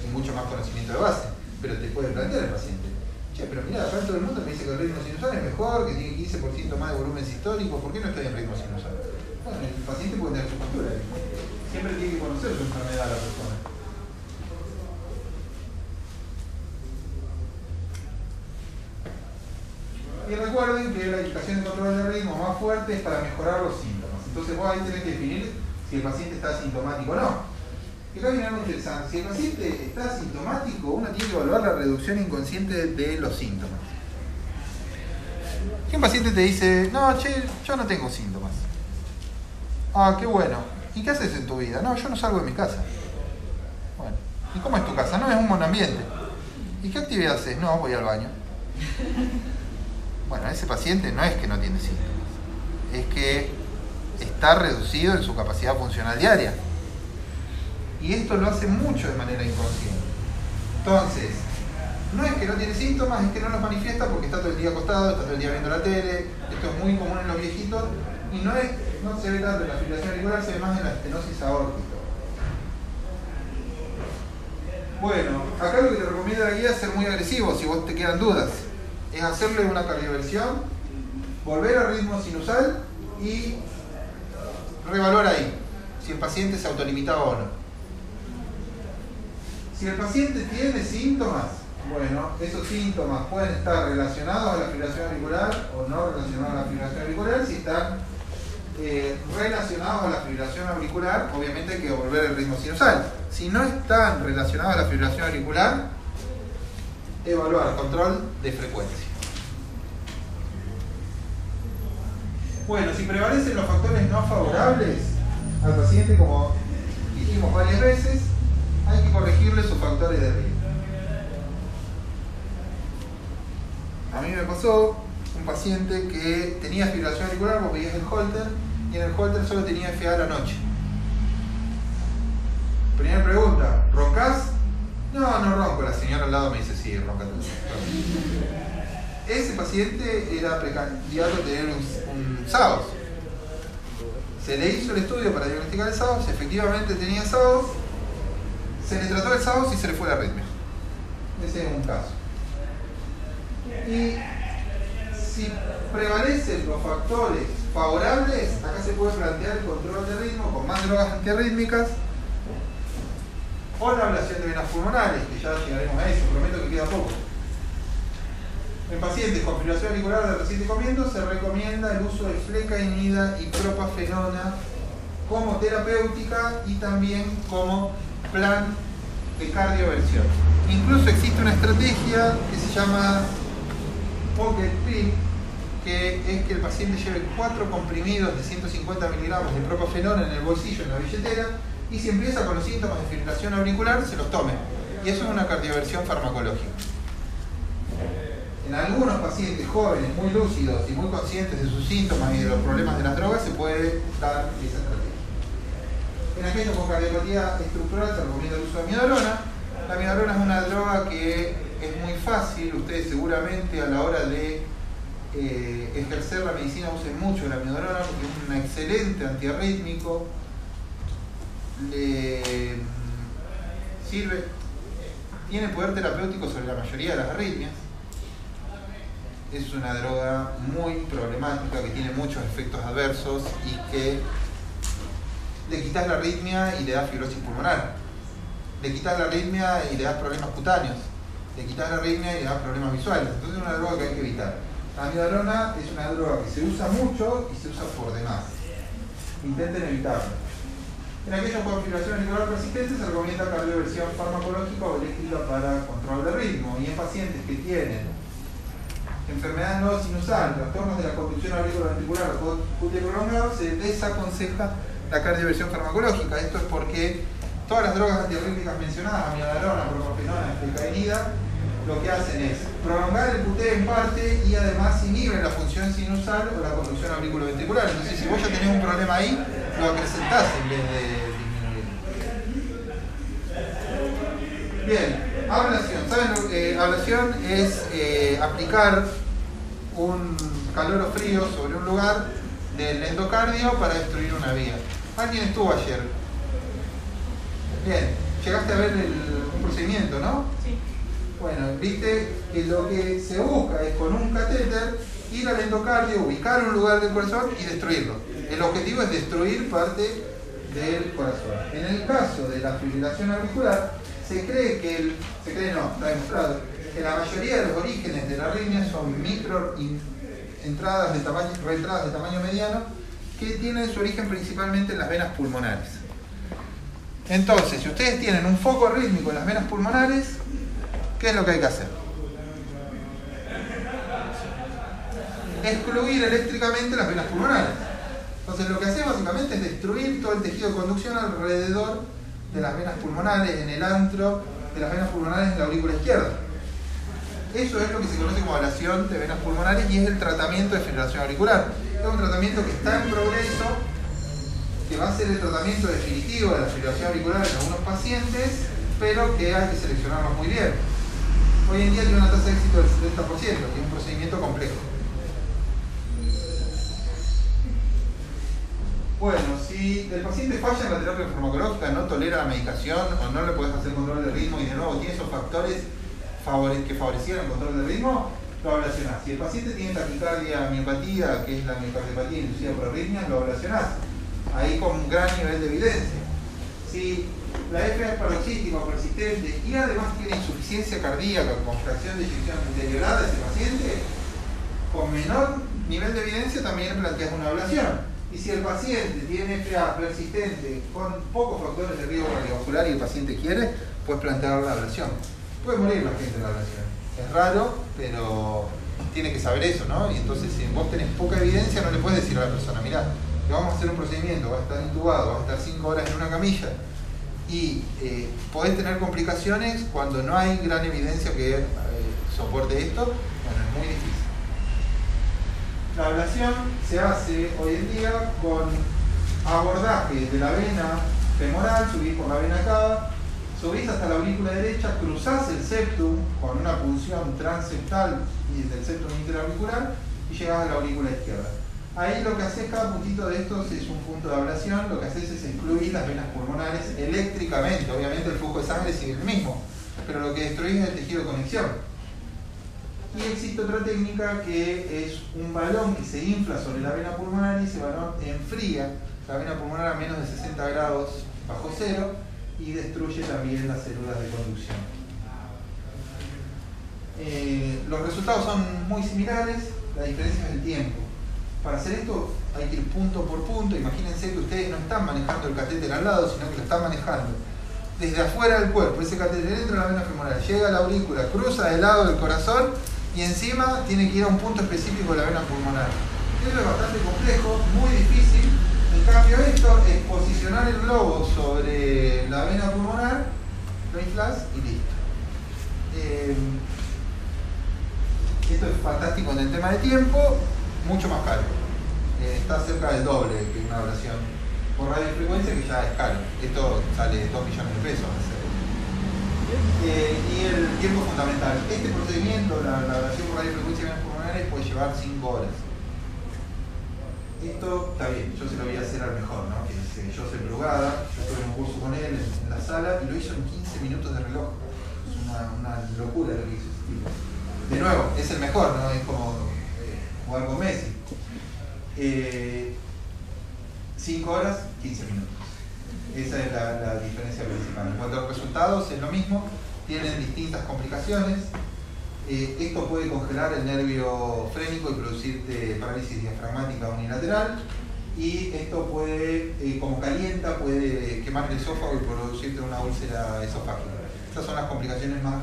Speaker 1: y mucho más conocimiento de base. Pero te puede plantear el paciente. Che, pero mira, acá todo el mundo me dice que el ritmo sinusal es mejor, que tiene 15% más de volumen sistólico. ¿Por qué no estoy en ritmo sinusal? Bueno, el paciente puede tener su postura. Siempre tiene que conocer su enfermedad a la persona. Y recuerden que la indicación de control de ritmo más fuerte es para mejorar los síntomas. Entonces vos ahí tenés que definir si el paciente está asintomático o no. Y acá viene algo interesante. Si el paciente está asintomático, uno tiene que evaluar la reducción inconsciente de los síntomas. Si un paciente te dice, no, che, yo no tengo síntomas. Ah, qué bueno. ¿Y qué haces en tu vida? No, yo no salgo de mi casa. Bueno, ¿y cómo es tu casa? No, es un monoambiente. ¿Y qué actividad haces? No, voy al baño. Bueno, ese paciente no es que no tiene síntomas, es que está reducido en su capacidad funcional diaria. Y esto lo hace mucho de manera inconsciente. Entonces, no es que no tiene síntomas, es que no los manifiesta porque está todo el día acostado, está todo el día viendo la tele. Esto es muy común en los viejitos y no se ve tanto en la fibrilación auricular, se ve más en la estenosis aórtica. Bueno, acá lo que te recomienda la guía es ser muy agresivo si vos te quedan dudas. Es hacerle una cardioversión, volver al ritmo sinusal y reevaluar ahí si el paciente se autolimitaba o no. Si el paciente tiene síntomas, bueno, esos síntomas pueden estar relacionados a la fibrilación auricular o no relacionados a la fibrilación auricular. Si están relacionados a la fibrilación auricular, obviamente hay que volver al ritmo sinusal. Si no están relacionados a la fibrilación auricular, evaluar control de frecuencia. Bueno, si prevalecen los factores no favorables al paciente, como dijimos varias veces, hay que corregirle sus factores de riesgo. A mí me pasó un paciente que tenía fibrilación auricular, vos veías el Holter, y en el Holter solo tenía FA a la noche. Primera pregunta, ¿roncás? No, no ronco. La señora al lado me dice, sí, ronca tú. Ese paciente era precandidato a tener un SAOS. Se le hizo el estudio para diagnosticar el SAOS, efectivamente tenía SAOS, se le trató el SAOS y se le fue la arritmia. Ese es un caso. Y si prevalecen los factores favorables, acá se puede plantear el control de ritmo con más drogas antiarrítmicas o la ablación de venas pulmonares, que ya llegaremos a eso, prometo que queda poco. En pacientes con fibrilación auricular de reciente comienzo se recomienda el uso de flecainida y propafenona como terapéutica y también como plan de cardioversión. Incluso existe una estrategia que se llama pocket pill, que es que el paciente lleve 4 comprimidos de 150 miligramos de propofenol en el bolsillo, en la billetera, y si empieza con los síntomas de fibrilación auricular, se los tome. Y eso es una cardioversión farmacológica. En algunos pacientes jóvenes, muy lúcidos y muy conscientes de sus síntomas y de los problemas de las drogas, se puede dar esa estrategia. En aquellos con cardiopatía estructural se recomienda el uso de amiodarona. La amiodarona es una droga que es muy fácil. Ustedes seguramente a la hora de ejercer la medicina usen mucho la amiodarona porque es un excelente antiarrítmico. Le sirve, tiene poder terapéutico sobre la mayoría de las arritmias. Es una droga muy problemática que tiene muchos efectos adversos y que le quitas la arritmia y le das fibrosis pulmonar, le quitas la arritmia y le das problemas cutáneos, le quitas la arritmia y le das problemas visuales. Entonces es una droga que hay que evitar. La amiodarona es una droga que se usa mucho y se usa por demás. Intenten evitarla. En aquellos con fibrilación auricular persistente se recomienda cardioversión farmacológica o eléctrica para control de ritmo. Y en pacientes que tienen enfermedad no sinusal, trastornos de la conducción auriculoventricular o QT prolongado, se desaconseja la cardioversión farmacológica. Esto es porque todas las drogas antiarrítmicas mencionadas, amiodarona, propofenona, flecainida, lo que hacen es prolongar el QT en parte y además inhiben la función sinusal o la conducción auriculoventricular. Entonces, si vos ya tenés un problema ahí, lo acrecentás en vez de disminuir. Bien, ablación. ¿Saben? Ablación es aplicar un calor o frío sobre un lugar del endocardio para destruir una vía. ¿Alguien estuvo ayer? Bien, llegaste a ver un procedimiento, ¿no?
Speaker 3: Sí.
Speaker 1: Bueno, viste que lo que se busca es con un catéter ir al endocardio, ubicar un lugar del corazón y destruirlo. El objetivo es destruir parte del corazón. En el caso de la fibrilación auricular, se cree que está demostrado que la mayoría de los orígenes de la arritmia son reentradas de tamaño mediano que tienen su origen principalmente en las venas pulmonares. Entonces, si ustedes tienen un foco rítmico en las venas pulmonares, ¿qué es lo que hay que hacer? Excluir eléctricamente las venas pulmonares. Entonces lo que hace básicamente es destruir todo el tejido de conducción alrededor de las venas pulmonares, en el antro de las venas pulmonares en la aurícula izquierda. Eso es lo que se conoce como ablación de venas pulmonares y es el tratamiento de fibrilación auricular. Es un tratamiento que está en progreso, que va a ser el tratamiento definitivo de la fibrilación auricular en algunos pacientes, pero que hay que seleccionarlos muy bien. Hoy en día tiene una tasa de éxito del 70%, que es un procedimiento complejo. Bueno, si el paciente falla en la terapia farmacológica, no tolera la medicación o no le puedes hacer control de ritmo y de nuevo tiene esos factores que favorecieran el control del ritmo, lo ablacionás. Si el paciente tiene taquicardia, miopatía, que es la miocardiopatía inducida por arritmias, lo ablacionás. Ahí con un gran nivel de evidencia. Si la FA es paroxística o persistente y además tiene insuficiencia cardíaca con fracción de eyección deteriorada de ese paciente, con menor nivel de evidencia también planteas una ablación. Y si el paciente tiene FA persistente con pocos factores de riesgo cardiovascular y el paciente quiere, puedes plantear la ablación. Puede morir la gente en la ablación. Es raro, pero tiene que saber eso, ¿no? Y entonces si vos tenés poca evidencia, no le puedes decir a la persona, mirá, le vamos a hacer un procedimiento, va a estar intubado, va a estar 5 horas en una camilla y podés tener complicaciones cuando no hay gran evidencia que soporte esto. Bueno, es muy difícil. La ablación se hace hoy en día con abordaje de la vena femoral, subís por la vena cava, subís hasta la aurícula derecha, cruzás el septum con una punción transeptal y del septum interauricular y llegás a la aurícula izquierda. Ahí lo que haces, cada puntito de estos es un punto de ablación, lo que haces es excluir las venas pulmonares eléctricamente. Obviamente el flujo de sangre sigue el mismo, pero lo que destruís es el tejido de conexión. Y existe otra técnica que es un balón que se infla sobre la vena pulmonar y ese balón enfría la vena pulmonar a menos de 60 grados bajo cero y destruye también las células de conducción. Los resultados son muy similares, la diferencia es el tiempo. Para hacer esto hay que ir punto por punto. Imagínense que ustedes no están manejando el catéter al lado, sino que lo están manejando desde afuera del cuerpo. Ese catéter entra en la vena femoral, llega a la aurícula, cruza del lado del corazón y encima tiene que ir a un punto específico de la vena pulmonar. Eso es bastante complejo, muy difícil. En cambio esto es posicionar el globo sobre la vena pulmonar, lo inflas y listo. Esto es fantástico en el tema de tiempo, mucho más caro. Está cerca del doble que una ablación por radiofrecuencia, que ya es caro. Esto sale 2 millones de pesos. Y el tiempo fundamental. Este procedimiento, la ablación por radiofrecuencia de venas pulmonares, puede llevar 5 horas. Esto está bien, yo se lo voy a hacer al mejor, ¿no? Que es Joseph Brugada. Yo tuve un curso con él en la sala y lo hizo en 15 minutos de reloj. Es una locura lo que hizo ese tipo. De nuevo, es el mejor, ¿no? Es como jugar con Messi. 5 horas, 15 minutos. Esa es la diferencia principal. En cuanto a los resultados, es lo mismo. Tienen distintas complicaciones. Esto puede congelar el nervio frénico y producirte parálisis diafragmática unilateral. Y esto puede, como calienta, puede quemar el esófago y producirte una úlcera esofágica. Estas son las complicaciones más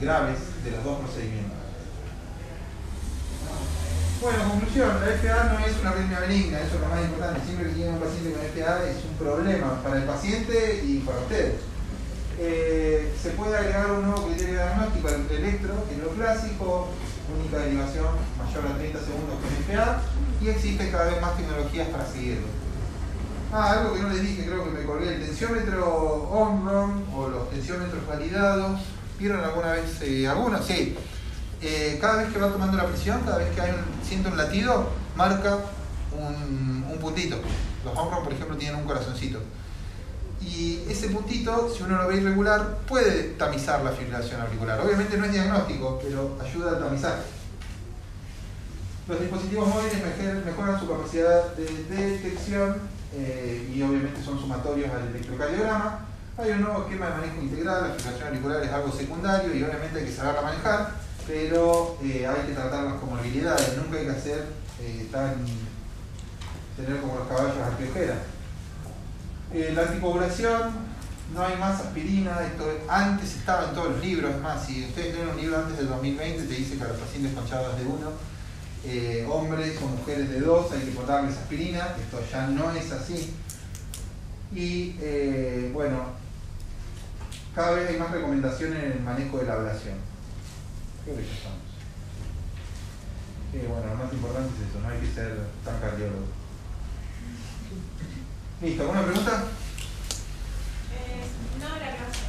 Speaker 1: graves de los dos procedimientos. Bueno, conclusión, la FA no es una arritmia benigna, eso es lo más importante. Siempre que tiene un paciente con FA es un problema para el paciente y para ustedes. Se puede agregar un nuevo criterio diagnóstico al electro, que es lo clásico, única derivación mayor a 30 segundos con FA, y existen cada vez más tecnologías para seguirlo. Algo que no les dije, creo que me colgué, el tensiómetro Omron o los tensiómetros validados. ¿Vieron alguna vez algunos? Sí. Cada vez que va tomando la presión, cada vez que siente un latido, marca un puntito. Los Omron, por ejemplo, tienen un corazoncito. Y ese puntito, si uno lo ve irregular, puede tamizar la fibrilación auricular. Obviamente no es diagnóstico, pero ayuda a tamizar. Los dispositivos móviles mejoran su capacidad de detección y obviamente son sumatorios al electrocardiograma. Hay un nuevo esquema de manejo integral, la fibrilación auricular es algo secundario y obviamente hay que saberla manejar, pero hay que tratar las comorbilidades, nunca hay que tener como los caballos antiojera. La anticoagulación, no hay más aspirina, esto antes estaba en todos los libros, es más, si ustedes leen un libro antes del 2020 te dice que a los pacientes con Chagas de 1, hombres o mujeres de 2 hay que darles aspirina, esto ya no es así. Y bueno, cada vez hay más recomendaciones en el manejo de la ablación. Creo que ya estamos. Bueno, lo más importante es eso, no hay que ser tan cardiólogo. ¿Listo? ¿Alguna pregunta?
Speaker 3: No, la clase.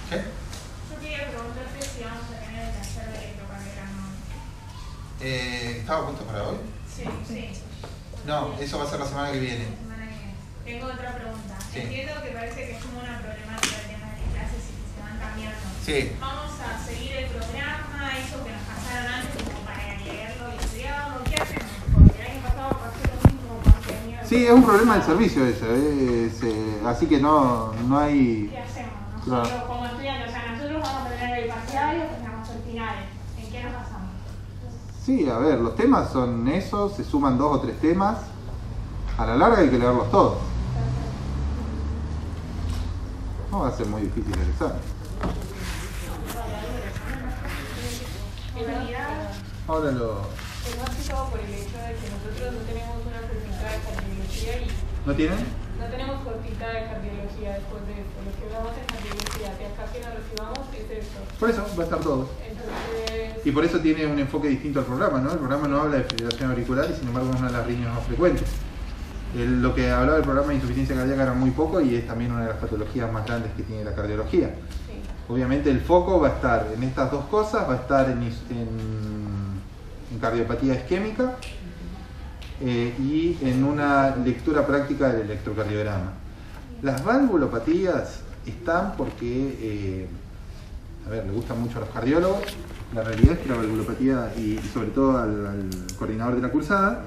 Speaker 1: ¿Qué?
Speaker 3: Yo quería preguntarte si vamos a tener el taller de electrocardiograma.
Speaker 1: ¿Estaba puesto para hoy?
Speaker 3: Sí, sí.
Speaker 1: No, eso va a ser la semana que viene.
Speaker 3: La semana que viene. Tengo otra pregunta.
Speaker 1: Sí.
Speaker 3: Entiendo que parece que es como una problemática el tema de las clases y que se van cambiando.
Speaker 1: Sí.
Speaker 3: Vamos a seguir el programa, eso que nos pasaron antes, como para leerlo y estudiarlo. ¿Qué hacemos? Porque el año pasado pasó lo mismo cuando tenía.
Speaker 1: Sí, es un problema del servicio ese, así que no hay...
Speaker 3: ¿Qué hacemos? Nosotros
Speaker 1: Claro.
Speaker 3: como estudiantes, o sea, nosotros vamos a tener el parcial y tenemos el final. ¿En qué nos basamos?
Speaker 1: Sí, a ver, los temas son esos, se suman 2 o 3 temas. A la larga hay que leerlos todos. No va a ser muy difícil el examen.
Speaker 2: En realidad,
Speaker 1: Ahora lo...
Speaker 2: es más que todo por el hecho de que nosotros no tenemos una cortita de cardiología y
Speaker 1: ¿No tienen?
Speaker 2: no tenemos cortita de cardiología después de esto. Lo que vemos en cardiología, de acá que nos recibamos, es esto.
Speaker 1: Por eso va a estar todo.
Speaker 2: Entonces,
Speaker 1: Y por eso tiene un enfoque distinto al programa, ¿no? El programa no habla de fibrilación auricular y sin embargo es una de las arritmias más frecuentes. Lo que hablaba del programa de insuficiencia cardíaca era muy poco y es también una de las patologías más grandes que tiene la cardiología.
Speaker 2: sí.
Speaker 1: Obviamente el foco va a estar en estas dos cosas, va a estar en cardiopatía isquémica y en una lectura práctica del electrocardiograma. Las valvulopatías están porque, le gustan mucho a los cardiólogos. La realidad es que la valvulopatía, y sobre todo al coordinador de la cursada,